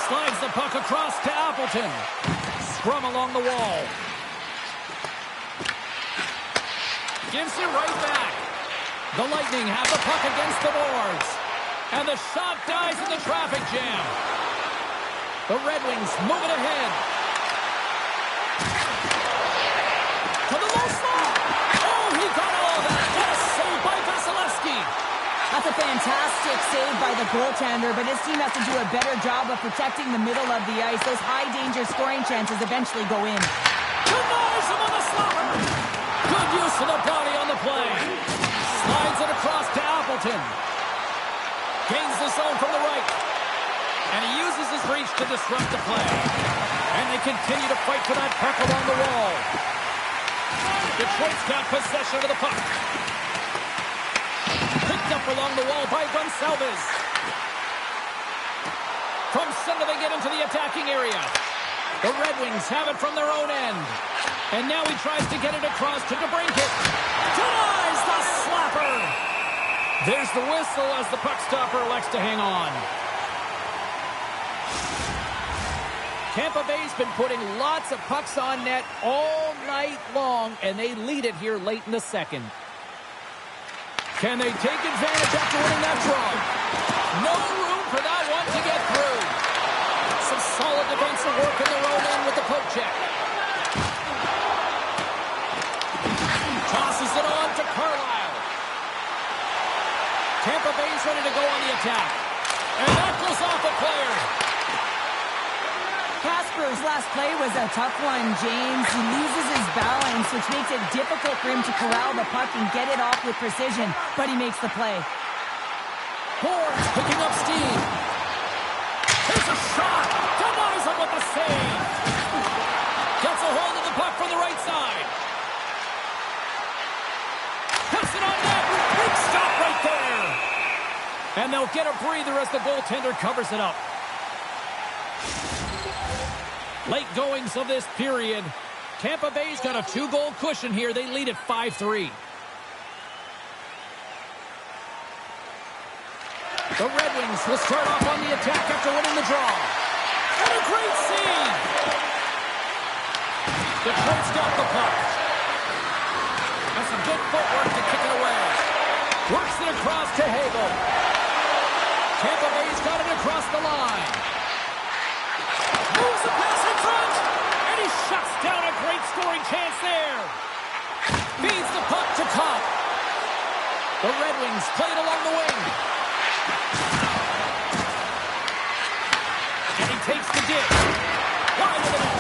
Slides the puck across to Appleton. Scrum along the wall. Gives it right back. The Lightning have the puck against the boards. And the shot dies in the traffic jam. The Red Wings move it ahead. To the low slot. Oh, he got all that. What a save by Vasilevsky. That's a fantastic save by the goaltender, but his team has to do a better job of protecting the middle of the ice. Those high-danger scoring chances eventually go in. Denies him on the slapper. Good use of the body on the play. Slides it across to Appleton. Gains the zone from the right. And he uses his reach to disrupt the play. And they continue to fight for that puck along the wall. Detroit's got possession of the puck. Picked up along the wall by Gonçalves. From center they get into the attacking area. The Red Wings have it from their own end. And now he tries to get it across to DeBrincat. Denies the slapper. There's the whistle as the puck stopper elects to hang on. Tampa Bay's been putting lots of pucks on net all night long, and they lead it here late in the second. Can they take advantage after winning that draw? No room for that one to get through. Some solid defensive work in the roll in with the poke check. Tosses it on to Carlisle. Tampa Bay's ready to go on the attack. And that goes off a player. Casper's last play was a tough one, James. He loses his balance, which makes it difficult for him to corral the puck and get it off with precision, but he makes the play. Horns picking up steam. Here's a shot. Denies him with the save. Gets a hold of the puck from the right side. Puts it on net. Big stop right there. And they'll get a breather as the goaltender covers it up. Late goings of this period. Tampa Bay's got a 2-goal cushion here. They lead at 5-3. The Red Wings will start off on the attack after winning the draw. And a great save! Detroit's got the puck. And some good footwork to kick it away. Works it across to Hagel. Tampa Bay's got it across the line. Moves the pass in front. And he shuts down a great scoring chance there. Feeds the puck to Copp. The Red Wings play it along the wing. And he takes the dip. Wide of the net.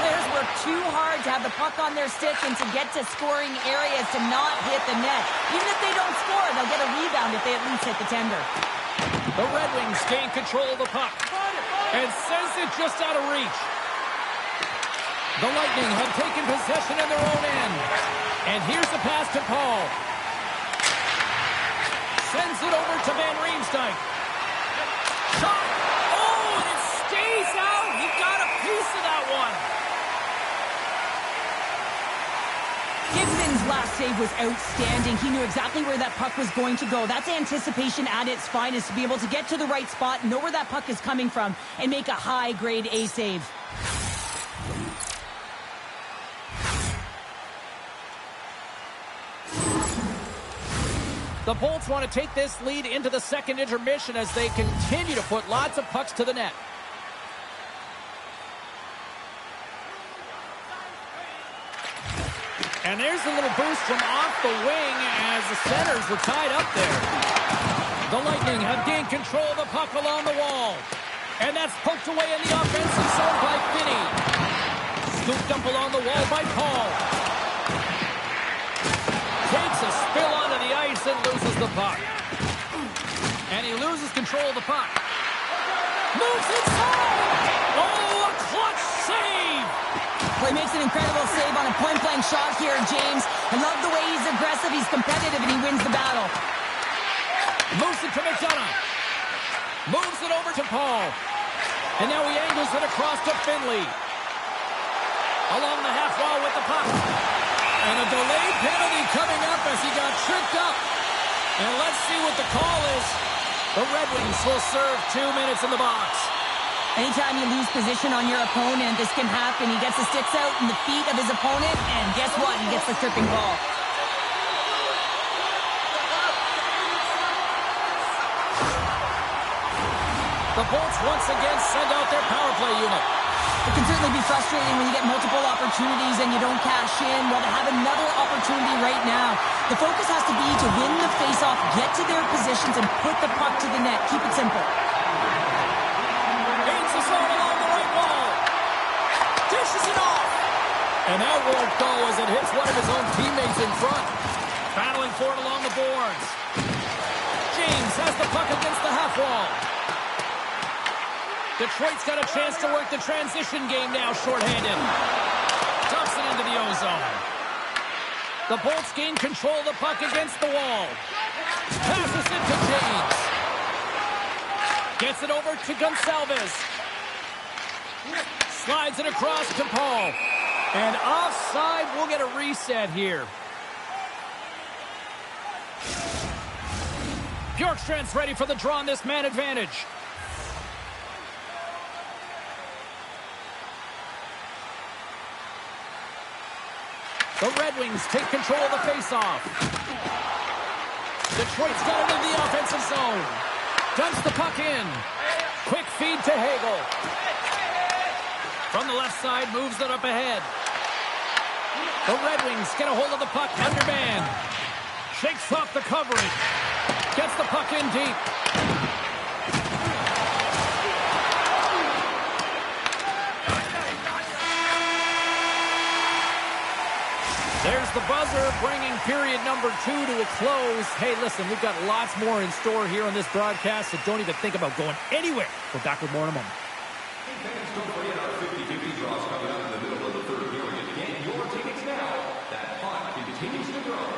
Players work too hard to have the puck on their stick and to get to scoring areas to not hit the net. Even if they don't score, they'll get a rebound if they at least hit the tender. The Red Wings gain control of the puck and sends it just out of reach. The Lightning have taken possession in their own end. And here's the pass to Paul. Sends it over to Van Riemsdyk. Shot! Oh, and it stays out! He got a piece of that one. Gibson's last save was outstanding. He knew exactly where that puck was going to go. That's anticipation at its finest, to be able to get to the right spot, know where that puck is coming from, and make a high-grade A save. The Bolts want to take this lead into the second intermission as they continue to put lots of pucks to the net. And there's a little boost from off the wing as the centers were tied up there. The Lightning have gained control of the puck along the wall. And that's poked away in the offensive zone by Finney. Scooped up along the wall by Paul. Takes a spill onto the ice and loses the puck. And he loses control of the puck. Moves inside! Oh, a clutch save! Well, he makes an incredible save on a point-blank shot here, James. I love the way he's aggressive, he's competitive, and he wins the battle. Moves it to McDonough. Moves it over to Paul. And now he angles it across to Finley. Along the half wall with the puck. And a delayed penalty coming up as he got tripped up. And let's see what the call is. The Red Wings will serve 2 minutes in the box. Anytime you lose position on your opponent, this can happen. He gets the sticks out in the feet of his opponent, and guess what? He gets the tripping ball. The Bolts once again send out their power play unit. It can certainly be frustrating when you get multiple opportunities and you don't cash in. Well, to have another opportunity right now, the focus has to be to win the faceoff, get to their positions, and put the puck to the net. Keep it simple. Gains the zone along the right wall. Dishes it off. And that won't go as it hits one of his own teammates in front. Battling for it along the boards. James has the puck against the half wall. Detroit's got a chance to work the transition game now, shorthanded. Dumps it into the O-zone. The Bolts gain control of the puck against the wall. Passes it to James. Gets it over to Gonçalves. Slides it across to Paul. And offside, we'll get a reset here. Bjorkstrand's ready for the draw on this man advantage. The Red Wings take control of the faceoff. Detroit's got it in the offensive zone. Dumps the puck in. Quick feed to Hagel. From the left side, moves it up ahead. The Red Wings get a hold of the puck under man. Shakes off the coverage. Gets the puck in deep. There's the buzzer, bringing period number 2 to a close. Hey, listen, we've got lots more in store here on this broadcast, so don't even think about going anywhere. We're back with more in a moment. Hey, fans, don't forget our 50-50 draws coming up in the middle of the third period. Get your tickets now. That pot continues to grow.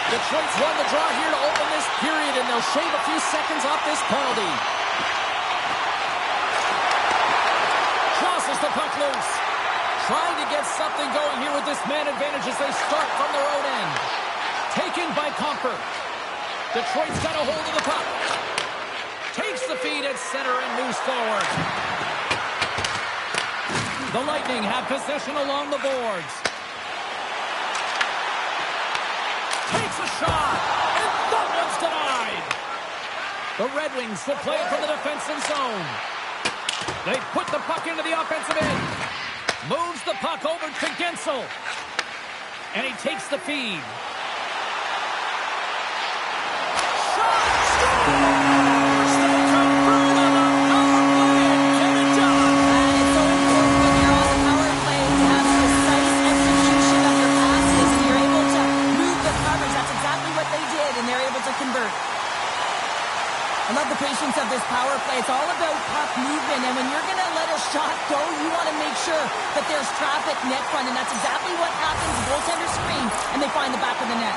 Detroit's won the draw here to open this period, and they'll shave a few seconds off this penalty. Jostles the puck loose. Trying to get something going here with this man advantage as they start from their own end. Taken by Comfort. Detroit's got a hold of the puck. Takes the feed at center and moves forward. The Lightning have possession along the boards. Takes a shot, and that one's denied. The Red Wings will play it from the defensive zone. They put the puck into the offensive end. Moves the puck over to Gensel. And he takes the feed. Shot! Scores! They come through on the power play and get it done! And it's so important when you're on the power play to have precise execution of your passes and you're able to move the coverage. That's exactly what they did, and they're able to convert. I love the patience of this power play. It's all about puck movement, and when you're going to let a shot go, you want to make sure that there's traffic net front, and that's exactly what happens. The goaltender screen, and they find the back of the net.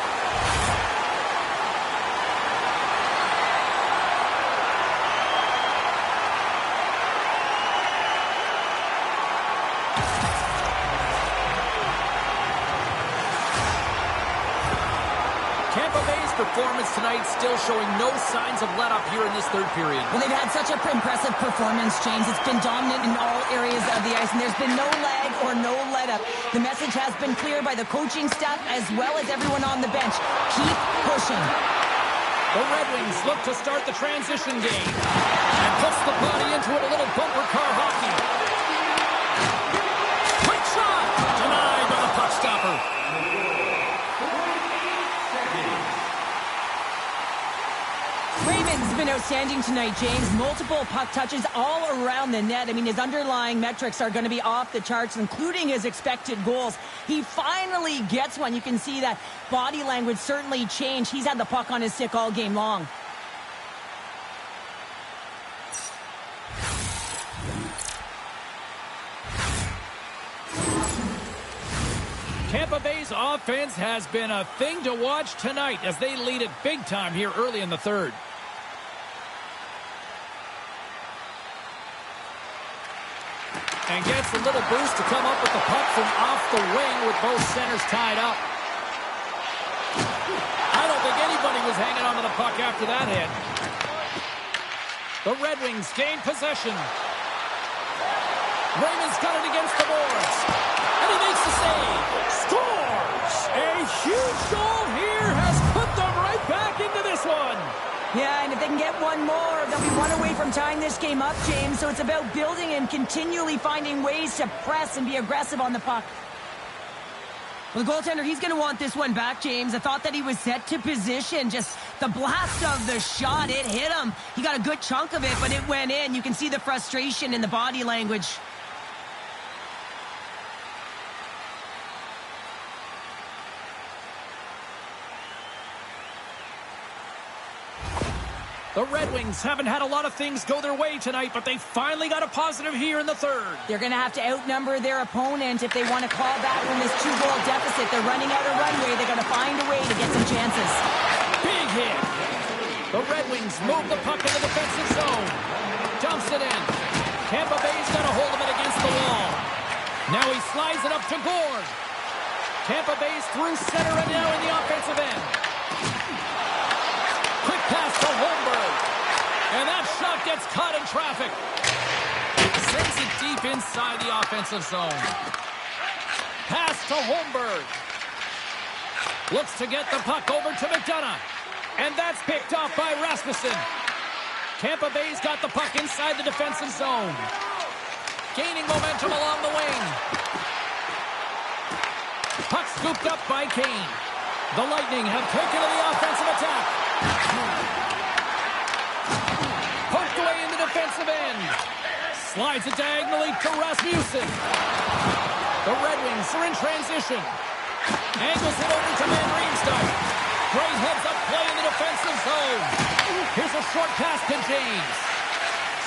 Tampa Bay's performance tonight still showing no signs of let-up here in this third period. Well, they've had such an impressive performance, James. It's been dominant in all areas of the ice, and there's been no lag or no let-up. The message has been clear by the coaching staff as well as everyone on the bench. Keep pushing. The Red Wings look to start the transition game and puts the body into it, a little bumper car hockey. Quick shot! Denied by the puck stopper. Raymond's been outstanding tonight, James. Multiple puck touches all around the net. I mean, his underlying metrics are going to be off the charts, including his expected goals. He finally gets one. You can see that body language certainly changed. He's had the puck on his stick all game long. Tampa Bay's offense has been a thing to watch tonight as they lead it big time here early in the third. And gets a little boost to come up with the puck from off the wing with both centers tied up. I don't think anybody was hanging on to the puck after that hit. The Red Wings gain possession. Raymond's got it against the boards. And he makes the save. Scores! A huge goal here has put them right back into this one. Yeah, and if they can get one more, they'll be one away from tying this game up, James. So it's about building and continually finding ways to press and be aggressive on the puck. Well, the goaltender, he's going to want this one back, James. I thought that he was set to position. Just the blast of the shot, it hit him. He got a good chunk of it, but it went in. You can see the frustration in the body language. The Red Wings haven't had a lot of things go their way tonight, but they finally got a positive here in the third. They're going to have to outnumber their opponent if they want to claw back from this 2-goal deficit. They're running out of runway. They're going to find a way to get some chances. Big hit. The Red Wings move the puck in the defensive zone. Dumps it in. Tampa Bay's got a hold of it against the wall. Now he slides it up to Gord. Tampa Bay's through center and now in the offensive end. Quick pass to Holmberg. And that shot gets caught in traffic. Sends it deep inside the offensive zone. Pass to Holmberg. Looks to get the puck over to McDonough. And that's picked off by Rasmussen. Tampa Bay's got the puck inside the defensive zone. Gaining momentum along the wing. Puck scooped up by Kane. The Lightning have taken to the offensive attack. Poked away in the defensive end. Slides it diagonally to Rasmussen. The Red Wings are in transition. Angles it over to Van Riemsdyk. Great heads-up play in the defensive zone. Here's a short pass to James.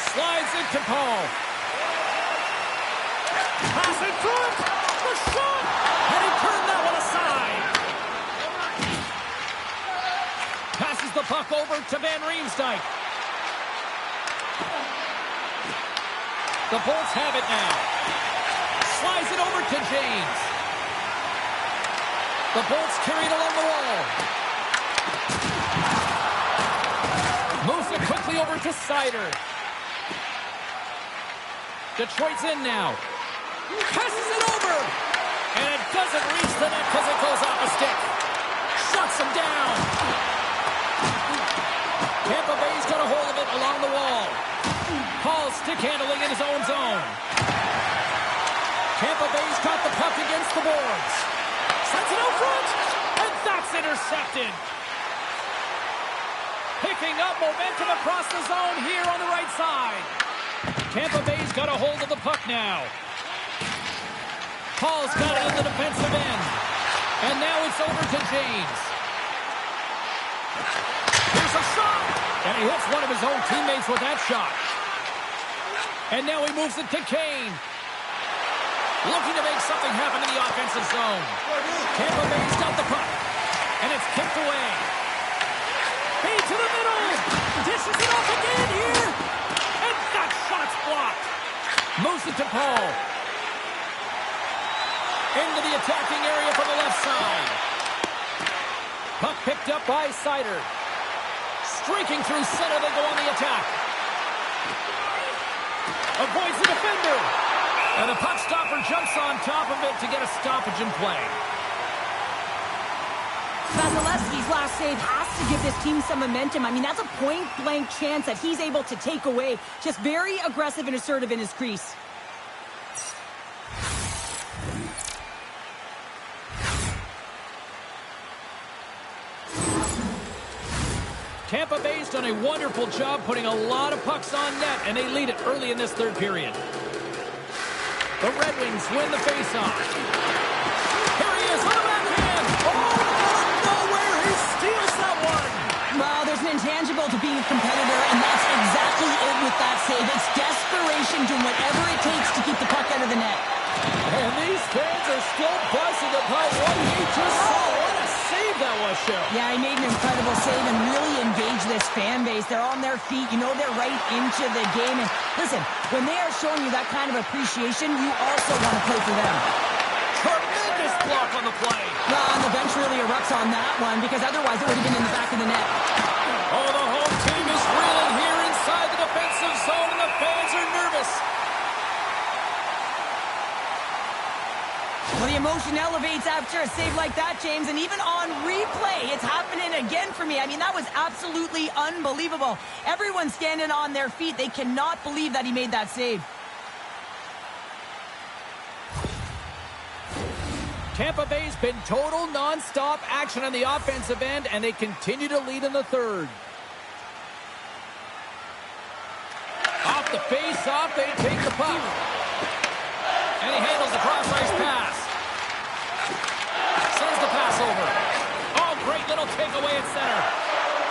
Slides it to Paul. Pass in front. The shot. And he turned that one aside. the puck over to Van Riemsdyk. The Bolts have it now. Slides it over to James. The Bolts carry it along the wall. Moves it quickly over to Seider. Detroit's in now. Passes it over. And it doesn't reach the net because it goes off a stick. Shuts him down. Tampa Bay's got a hold of it along the wall. Hall stick handling in his own zone. Tampa Bay's got the puck against the boards. Sends it out front. And that's intercepted. Picking up momentum across the zone here on the right side. Tampa Bay's got a hold of the puck now. Hall's got it in the defensive end. And now it's over to James. Here's a shot. And he hits one of his own teammates with that shot. And now he moves it to Kane. Looking to make something happen in the offensive zone. Tampa Bay's got the puck. And it's kicked away. Bay to the middle. Dishes it off again here. And that shot's blocked. Moves it to Paul. Into the attacking area from the left side. Puck picked up by Seider. Streaking through center, they go on the attack. Avoids the defender. And the puck stopper jumps on top of it to get a stoppage in play. Vasilevsky's last save has to give this team some momentum. I mean, that's a point-blank chance that he's able to take away. Just very aggressive and assertive in his crease. Tampa Bay's done a wonderful job putting a lot of pucks on net, and they lead it early in this third period. The Red Wings win the faceoff. Here he is on the backhand. Oh, out of nowhere, he steals that one. Well, there's an intangible to being a competitor, and that's exactly it with that save. It's desperation, doing whatever it takes to keep the puck out of the net. And these fans are still buzzing about what he just saw. What a save that was, Shell. Yeah, he made an incredible save and really engaged this fan base. They're on their feet. You know they're right into the game. And listen, when they are showing you that kind of appreciation, you also want to play for them. Tremendous block on the play. Well, and the bench really erupts on that one because otherwise it would have been in the back of the net. Oh, the home team is reeling here inside the defensive zone, and the fans are nervous. Well, the emotion elevates after a save like that, James, and even on replay, it's happening again for me. I mean, that was absolutely unbelievable. Everyone's standing on their feet. They cannot believe that he made that save. Tampa Bay's been total non-stop action on the offensive end, and they continue to lead in the third. Off the face-off, they take the puck. And he handles the cross-ice pass. Sends the pass over. Oh, great little takeaway at center.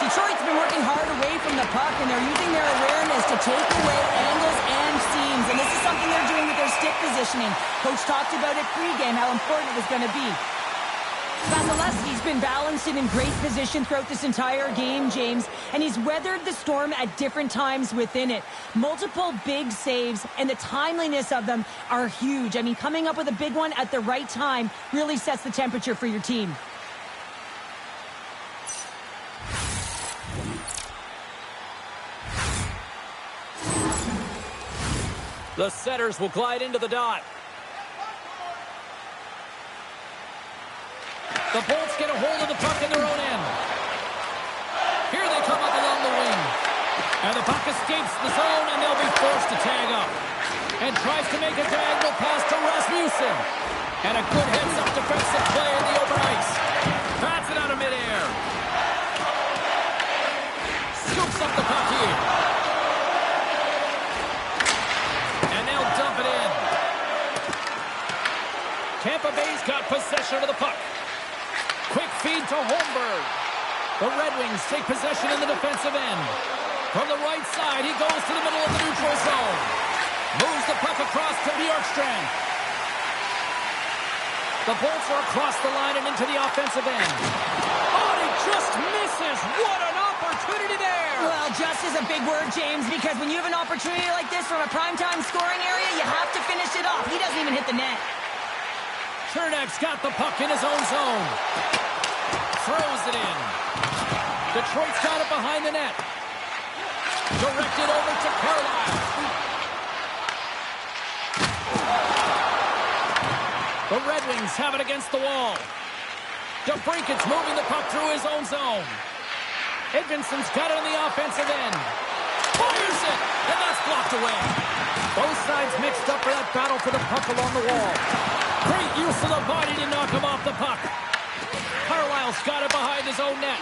Detroit's been working hard away from the puck, and they're using their awareness to take away angles and seams. And this is something they're doing with their stick positioning. Coach talked about it pregame, how important it was going to be. Vasilevsky's been balanced and in great position throughout this entire game, James, and he's weathered the storm at different times within it. Multiple big saves, and the timeliness of them are huge. I mean, coming up with a big one at the right time really sets the temperature for your team. The setters will glide into the dot. The Bolts get a hold of the puck in their own end. Here they come up along the wing. And the puck escapes the zone, and they'll be forced to tag up. And tries to make a diagonal pass to Rasmussen. And a good heads-up defensive play in the open ice. Bats it out of midair. Scoops up the puck here. And they'll dump it in. Tampa Bay's got possession of the puck. Quick feed to Holmberg. The Red Wings take possession in the defensive end. From the right side, he goes to the middle of the neutral zone. Moves the puck across to Bjorkstrand. The Bolts are across the line and into the offensive end. Oh, and he just misses. What an is a big word, James, because when you have an opportunity like this from a primetime scoring area, you have to finish it off. He doesn't even hit the net. Chernak's got the puck in his own zone. Throws it in. Detroit's got it behind the net. Directed over to Carlisle. The Red Wings have it against the wall. DeBrinket's moving the puck through his own zone. Edvinson's got it on the offensive end. Fires it, and that's blocked away. Both sides mixed up for that battle for the puck along the wall. Great use of the body to knock him off the puck. Carlisle's got it behind his own net.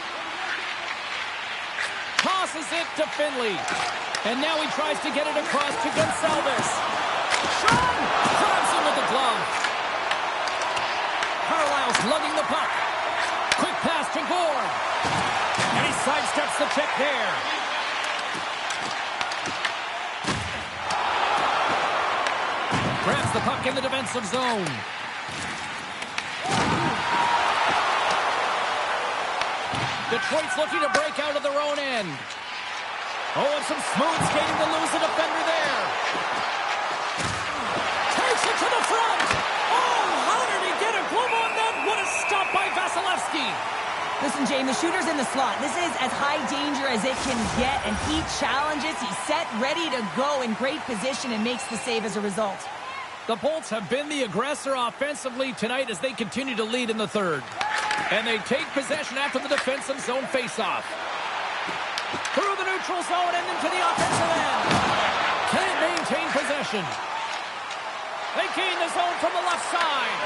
Tosses it to Finley. And now he tries to get it across to Gonsalves. Shot! Grabs him with the glove. Carlisle's lugging the puck. Quick pass to Gord. And he sidesteps the check there. Grabs the puck in the defensive zone. Detroit's looking to break out of their own end. Oh, and some smooth skating to lose the defender there. Takes it to the front. Oh, how did he get a glove on that? What a stop by Vasilevsky. Listen, James, the shooter's in the slot. This is as high danger as it can get, and he challenges. He's set, ready to go in great position, and makes the save as a result. The Bolts have been the aggressor offensively tonight as they continue to lead in the third. And they take possession after the defensive zone faceoff. Through the neutral zone and into the offensive end. Can't maintain possession. They gain the zone from the left side.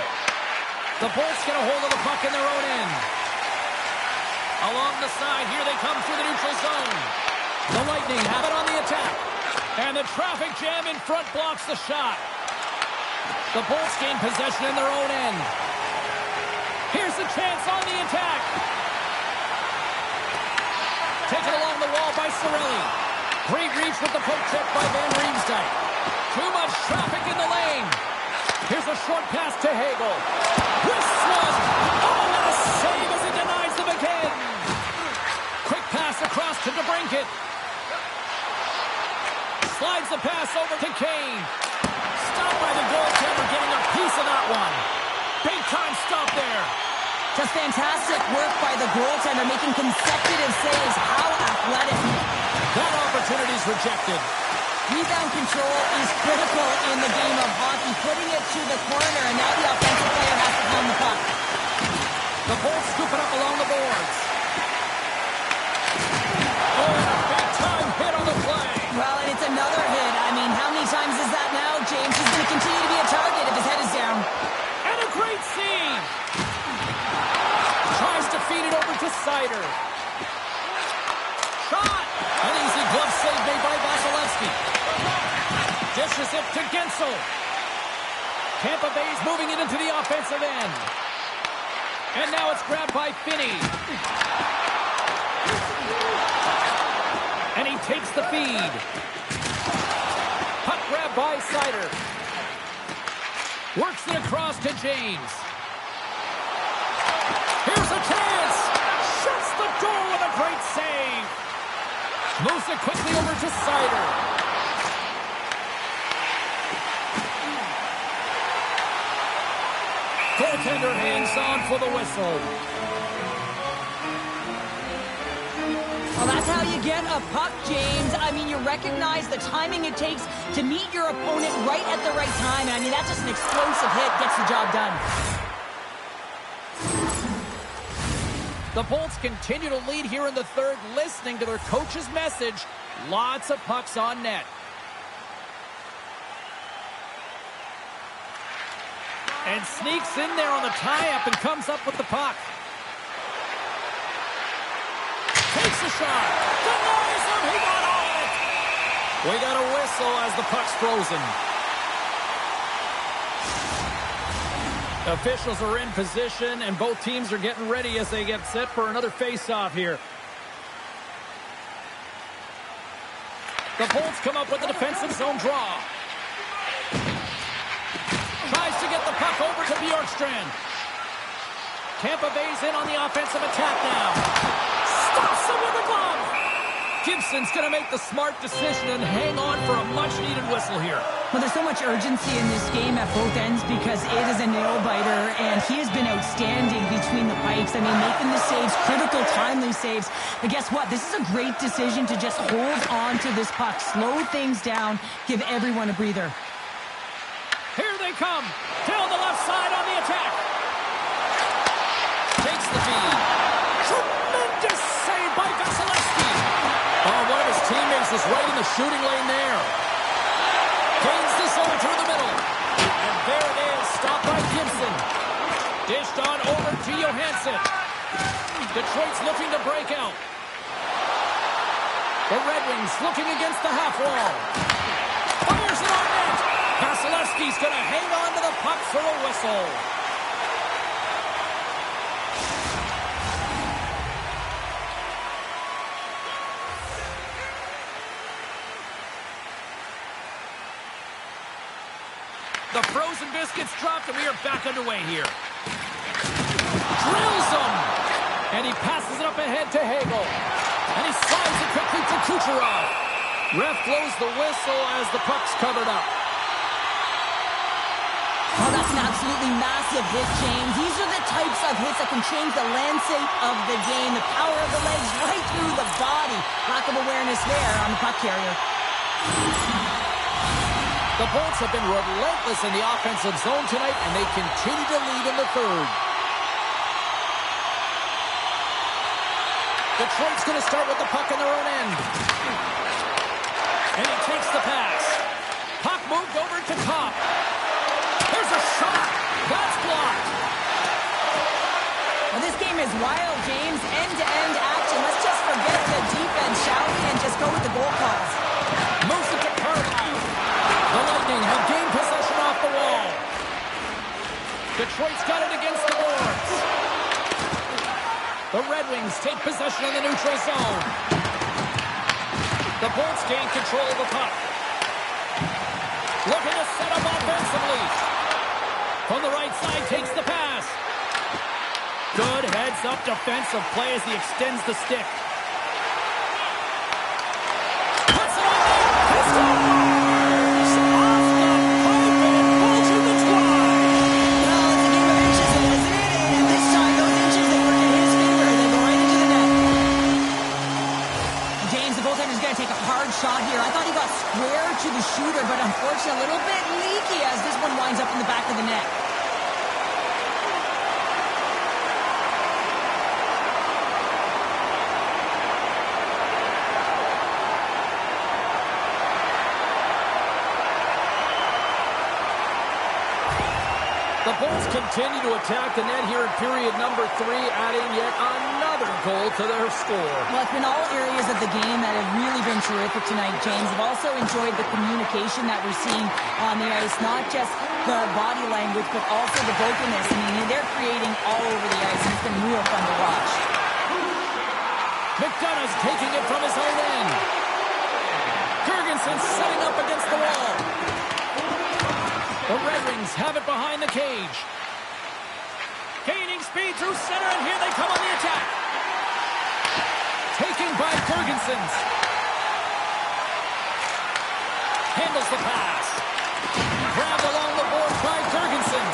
The Bolts get a hold of the puck in their own end. Along the side, here they come through the neutral zone. The Lightning have it on the attack. And the traffic jam in front blocks the shot. The Bolts gain possession in their own end. Here's the chance on the attack. Taken along the wall by Cirelli. Great reach with the poke check by Van Riemsdyk. Too much traffic in the lane. Here's a short pass to Hagel. Wrists one. Oh, what a save as he denies them again. Quick pass across to DeBrinket. Slides the pass over to Kane. Stopped by the goaltender, getting a piece of that one. Big time stop there. Just fantastic work by the goaltender, making consecutive saves. How athletic. That opportunity's rejected. Rebound control is critical in the game of hockey. Putting it to the corner, and now the offensive player has to pound the puck. The Bolts scoop it up along the boards. Oh, and a big time hit on the play. Well, and it's another hit. I mean, how many times is that now, James? He's going to continue to be a target if his head is down. And a great save. Tries to feed it over to Seider. Shot. An easy glove save made by Vasilevsky. Dishes it to Gensel. Tampa Bay's moving it into the offensive end. And now it's grabbed by Finney. And he takes the feed. Puck grab by Seider. Works it across to James. Here's a chance. Shuts the door with a great save. Moves it quickly over to Seider. Goaltender hangs on for the whistle. Well, that's how you get a puck, James. I mean, you recognize the timing it takes to meet your opponent right at the right time. I mean, that's just an explosive hit. Gets the job done. The Bolts continue to lead here in the third, listening to their coach's message. Lots of pucks on net. And sneaks in there on the tie-up and comes up with the puck. Takes a shot. Denies him. He got on it. We got a whistle as the puck's frozen. Officials are in position, and both teams are getting ready as they get set for another face-off here. The Bolts come up with a defensive zone draw. Tries to get the puck over to Bjorkstrand. Tampa Bay's in on the offensive attack now. Stops him with a glove. Gibson Ferguson's going to make the smart decision and hang on for a much-needed whistle here. Well, there's so much urgency in this game at both ends because it is a nail-biter, and he has been outstanding between the pipes. I mean, making the saves, critical, timely saves. But guess what? This is a great decision to just hold on to this puck, slow things down, give everyone a breather. Here they come. Down the left side on the attack. Takes the feed. Tremendous save by Vasilevsky. Oh, one of his teammates is right in the shooting lane there. Gains this over through the middle. And there it is. Stopped by Gibson. Dished on over to Johansson. Detroit's looking to break out. The Red Wings looking against the half wall. Fires it on net. Vasilevsky's going to hang on to the puck for a whistle. The frozen biscuits dropped, and we are back underway here. Drills him! And he passes it up ahead to Hagel. And he slides it quickly to Kucherov. Ref blows the whistle as the puck's covered up. Oh, that's an absolutely massive hit, James. These are the types of hits that can change the landscape of the game. The power of the legs right through the body. Lack of awareness there on the puck carrier. The Bolts have been relentless in the offensive zone tonight, and they continue to lead in the third. Detroit's going to start with the puck in their own end. And he takes the pass. Puck moved over to Top. There's a shot. That's blocked. Well, this game is wild, James. End-to-end action. Let's just forget the defense, shall we, and just go with the goal calls. Moves it to Carlisle. The Lightning have gained possession off the wall. Detroit's got it against the boards. The Red Wings take possession of the neutral zone. The Bolts gain control of the puck. Looking to set up offensively. From the right side, takes the pass. Good heads-up defensive play as he extends the stick. Puts it on there. He scores! Shot here. I thought he got square to the shooter, but unfortunately a little bit leaky as this one winds up in the back of the net. The Bolts continue to attack the net here in period number 3, adding yet another goal to their score. Well, it's been all areas of the game that have really been terrific tonight, James. I've also enjoyed the communication that we're seeing on the ice, not just the body language, but also the vocalness. I mean, they're creating all over the ice, and it's been real fun to watch. McDonough's taking it from his own end. Jurgensen setting up against the wall. The Red Wings have it behind the cage. Gaining speed through center, and here they come on the attack. Taken by Jurgensen. Handles the pass. Grabbed along the board by Jurgensen.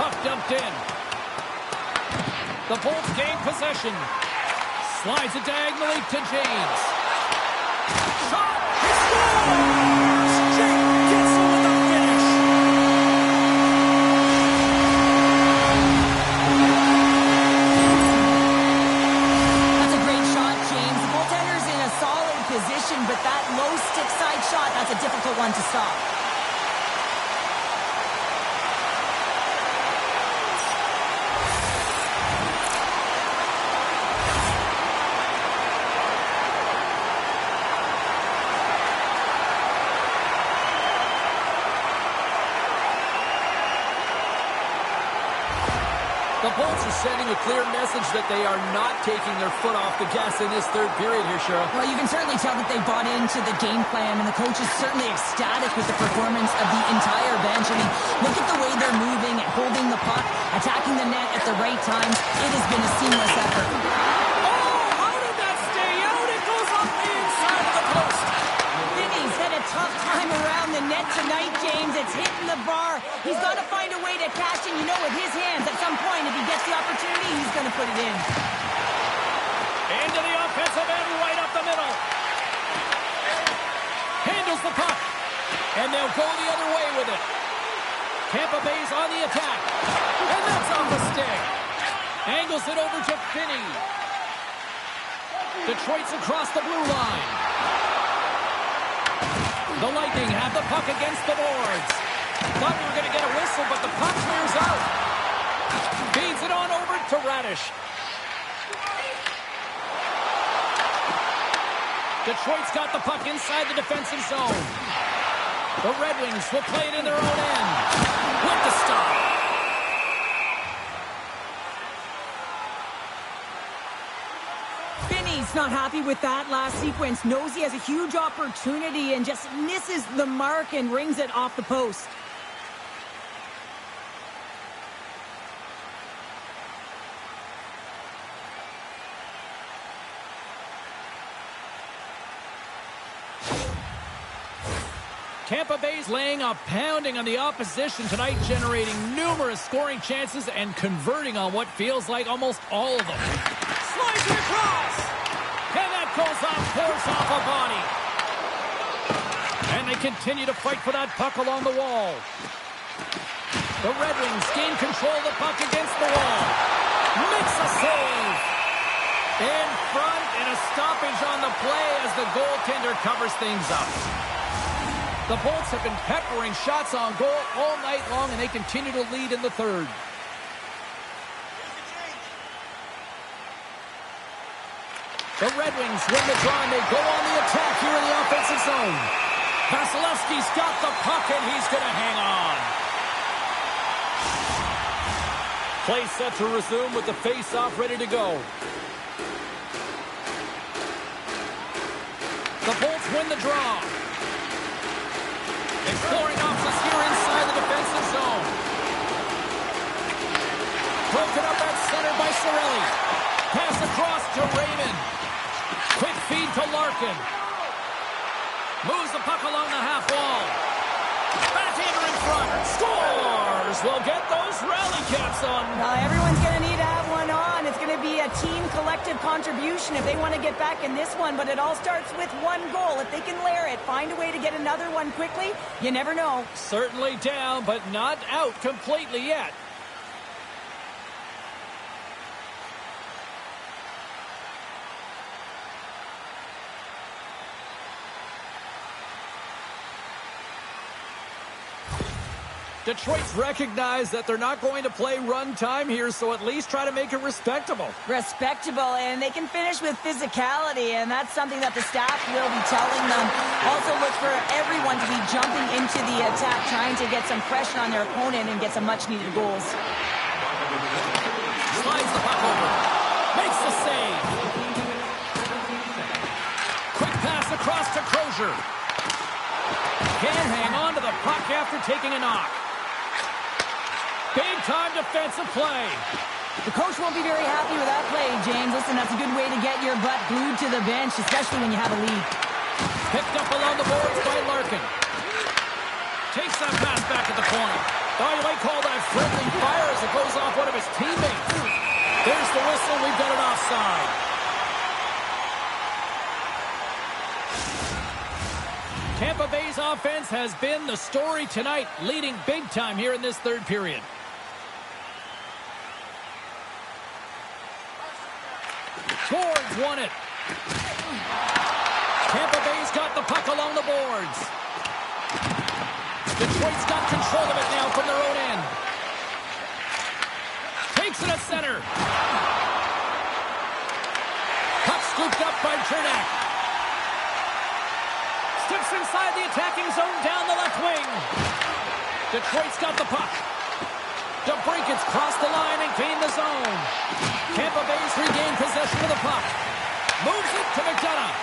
Puck dumped in. The Bolts gain possession. Slides it diagonally to James. Shot! He scores! But that low stick side shot, that's a difficult one to stop. The Bolts are sending a clear message that they are not taking their foot off the gas in this third period here, Cheryl. Well, you can certainly tell that they bought into the game plan, and the coach is certainly ecstatic with the performance of the entire bench. I mean, look at the way they're moving, holding the puck, attacking the net at the right times. It has been a seamless effort. Oh, how did Into the offensive end, right up the middle. Handles the puck. And they'll go the other way with it. Tampa Bay's on the attack. And that's off the stick. Angles it over to Finney. Detroit's across the blue line. The Lightning have the puck against the boards. Thought we were going to get a whistle, but the puck clears out. Feeds it on over to Radish. Detroit's got the puck inside the defensive zone. The Red Wings will play it in their own end. With the stop. Finney's not happy with that last sequence. Knows he has a huge opportunity and just misses the mark and rings it off the post. Tampa Bay's laying a pounding on the opposition tonight, generating numerous scoring chances and converting on what feels like almost all of them. Slides it across! And that goes off, force off a body. And they continue to fight for that puck along the wall. The Red Wings gain control of the puck against the wall. Makes a save! In front, and a stoppage on the play as the goaltender covers things up. The Bolts have been peppering shots on goal all night long, and they continue to lead in the third. The Red Wings win the draw, and they go on the attack here in the offensive zone. Vasilevsky's got the puck, and he's going to hang on. Play set to resume with the face-off ready to go. The Bolts win the draw. Exploring options here inside the defensive zone. Broken up at center by Cirelli. Pass across to Raymond. Quick feed to Larkin. Moves the puck along the half wall. Backhander in front. Scores! We'll get those rally caps on. Everyone's going to need to have one on. It's going to be a team collective contribution if they want to get back in this one, but it all starts with one goal. If they can layer it, find a way to get another one quickly, you never know. Certainly down, but not out completely yet. Detroit's recognized that they're not going to play run time here, so at least try to make it respectable. Respectable, and they can finish with physicality, and that's something that the staff will be telling them. Also look for everyone to be jumping into the attack, trying to get some pressure on their opponent and get some much-needed goals. Slides the puck over. Makes the save. Quick pass across to Crozier. Can't hang on to the puck after taking a knock. Big-time defensive play. The coach won't be very happy with that play, James. Listen, that's a good way to get your butt glued to the bench, especially when you have a lead. Picked up along the boards by Larkin. Takes that pass back at the point. Oh, you might call that friendly fire as it goes off one of his teammates. There's the whistle. We've got an offside. Tampa Bay's offense has been the story tonight, leading big time here in this third period. Swords won it. Tampa Bay's got the puck along the boards. Detroit's got control of it now from their own end. Takes it at center. Puck scooped up by Chernak. Steps inside the attacking zone down the left wing. Detroit's got the puck. DeBrinket's crossed the line and gained the zone. Tampa Bay's regained possession of the puck. Moves it to McDonough.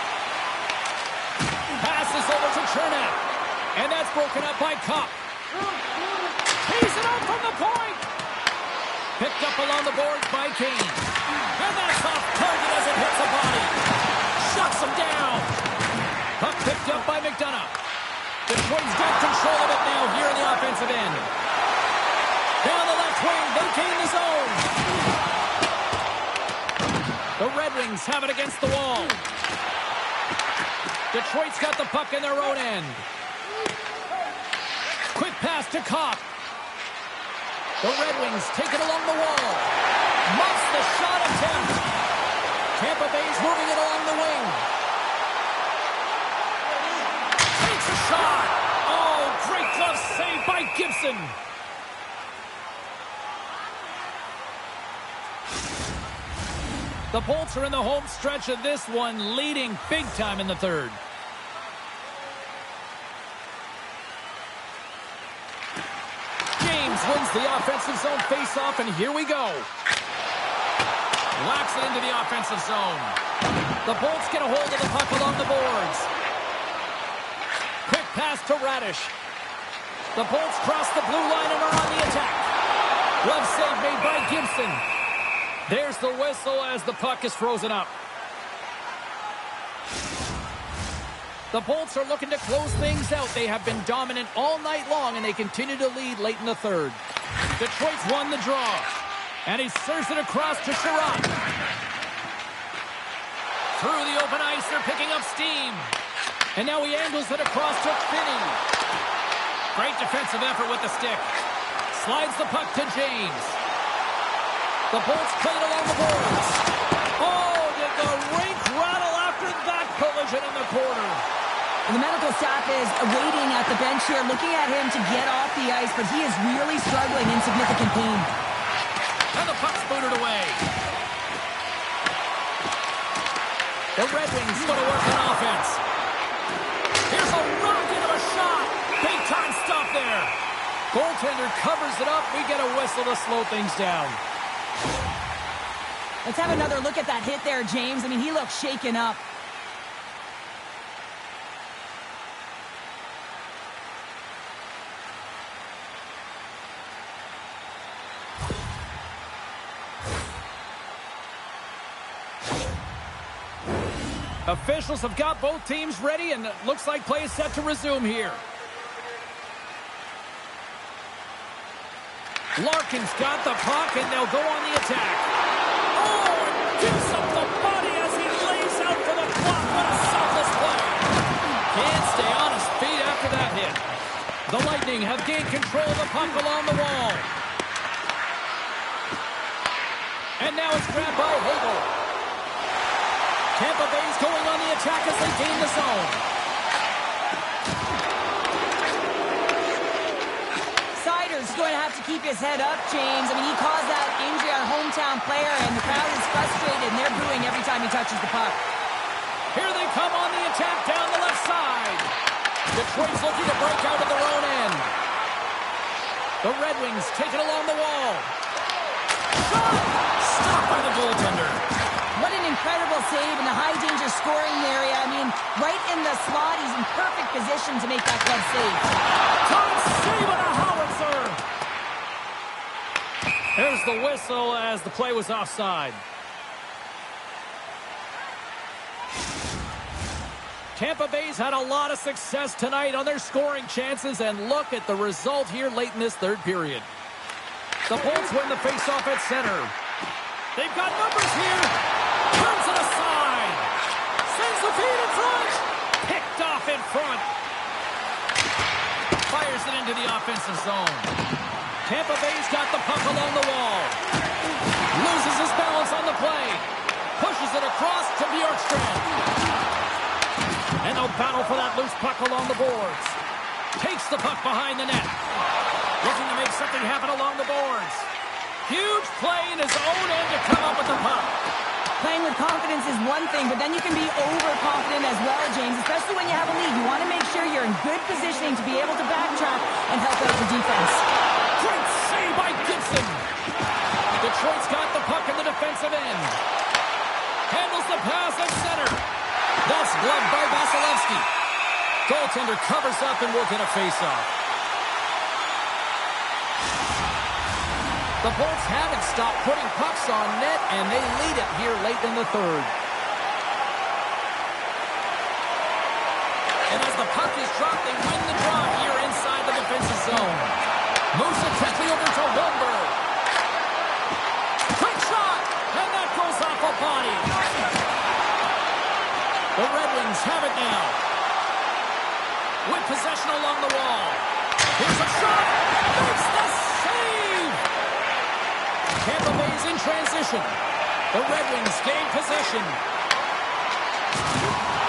Passes over to Chernak. And that's broken up by Kopp. He's it out from the point. Picked up along the boards by Kane. And that's off target as it hits a body. Shuts him down. Puck picked up by McDonough. Detroit's got control of it now here in the offensive end. Down the left wing, they gain the zone. The Red Wings have it against the wall. Detroit's got the puck in their own end. Quick pass to Kopp. The Red Wings take it along the wall. Muffs the shot attempt. Tampa Bay's moving it along the wing. Takes a shot. Oh, great glove save by Gibson. The Bolts are in the home stretch of this one, leading big time in the third. James wins the offensive zone faceoff, and here we go. Whacks it into the offensive zone. The Bolts get a hold of the puck along the boards. Quick pass to Radish. The Bolts cross the blue line and are on the attack. Glove save made by Gibson. There's the whistle as the puck is frozen up. The Bolts are looking to close things out. They have been dominant all night long, and they continue to lead late in the third. Detroit's won the draw. And he serves it across to Sherratt. Through the open ice, they're picking up steam. And now he angles it across to Finney. Great defensive effort with the stick. Slides the puck to James. The Bolts played along the boards. Oh, did the rink rattle after that collision in the corner. The medical staff is waiting at the bench here, looking at him to get off the ice, but he is really struggling in significant pain. And the puck's booted away. The Red Wings going to work on offense. Here's a rocket of a shot. Big time stop there. Goaltender covers it up. We get a whistle to slow things down. Let's have another look at that hit there, James. I mean, he looks shaken up. Officials have got both teams ready, and it looks like play is set to resume here. Larkin's got the puck, and they'll go on the attack. Oh, and gives up the body as he lays out for the block. What a selfless play. Can't stay on his feet after that hit. The Lightning have gained control of the puck along the wall. And now it's grabbed by Hagel. Tampa Bay's going on the attack as they gain the zone. Sider's going to have to keep his head up, James. I mean, he caused that injury on a hometown player, and the crowd is frustrated, and they're booing every time he touches the puck. Here they come on the attack down the left side. Detroit's looking to break out of their own end. The Red Wings take it along the wall. Shot! Stopped by the goaltender. What an incredible save in the high-danger scoring area. I mean, right in the slot, he's in perfect position to make that glove save. Time save on a howitzer. There's the whistle as the play was offside. Tampa Bay's had a lot of success tonight on their scoring chances, and look at the result here late in this third period. The Bolts win the faceoff at center. They've got numbers here. Turns it aside. Sends the feed in front. Picked off in front. Fires it into the offensive zone. Tampa Bay's got the puck along the wall. Loses his balance on the play. Pushes it across to Bjorkstrand. And they'll battle for that loose puck along the boards. Takes the puck behind the net. Looking to make something happen along the boards. Huge play in his own end to come up with the puck. Playing with confidence is one thing, but then you can be overconfident as well, James, especially when you have a lead. You want to make sure you're in good positioning to be able to backtrack and help out the defense. Great save by Gibson. Detroit's got the puck in the defensive end. Handles the pass at center. That's gloved by Vasilevsky. Goaltender covers up and will get a face-off. The Bolts haven't stopped putting pucks on net, and they lead it here late in the third. And as the puck is dropped, they win the draw here inside the defensive zone. Moves it quickly over to Holmberg. Quick shot, and that goes off a body. Wings have it now. With possession along the wall. Here's a shot. Makes the save. Tampa Bay's in transition. The Red Wings gain possession.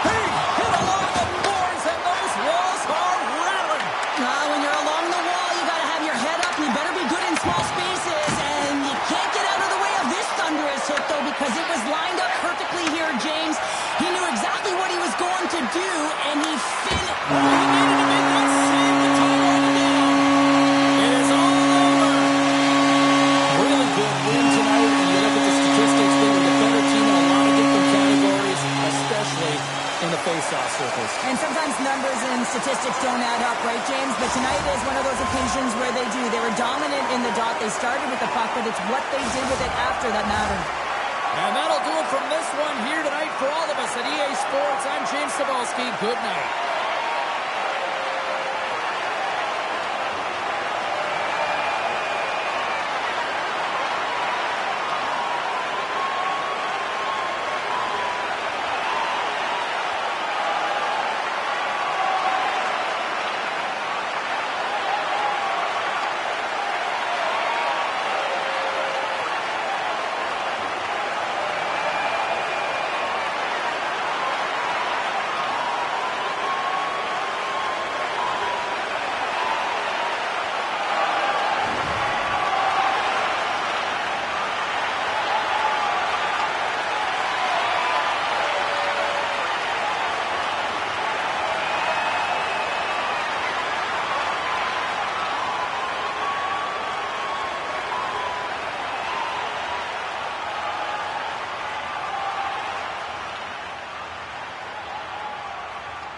Hey, hit along the boards, and those walls are rattling. When you're along the wall, you got to have your head up, and you better be good in small spaces. And you can't get out of the way of this thunderous hit, though, because it was lined up perfectly here, James. He knew exactly what he was going to do, and he finished. He needed to make that save to tie all the game. It is all over. Really good win tonight. When you look at the statistics, they were the better team in a lot of different categories, especially in the face-off circles. And sometimes numbers and statistics don't add up, right, James? But tonight is one of those occasions where they do. They were dominant in the dot. They started with the puck, but it's what they did with it after that mattered. And that'll do it from this one here tonight for all of us at EA Sports. I'm James Cebulski. Good night.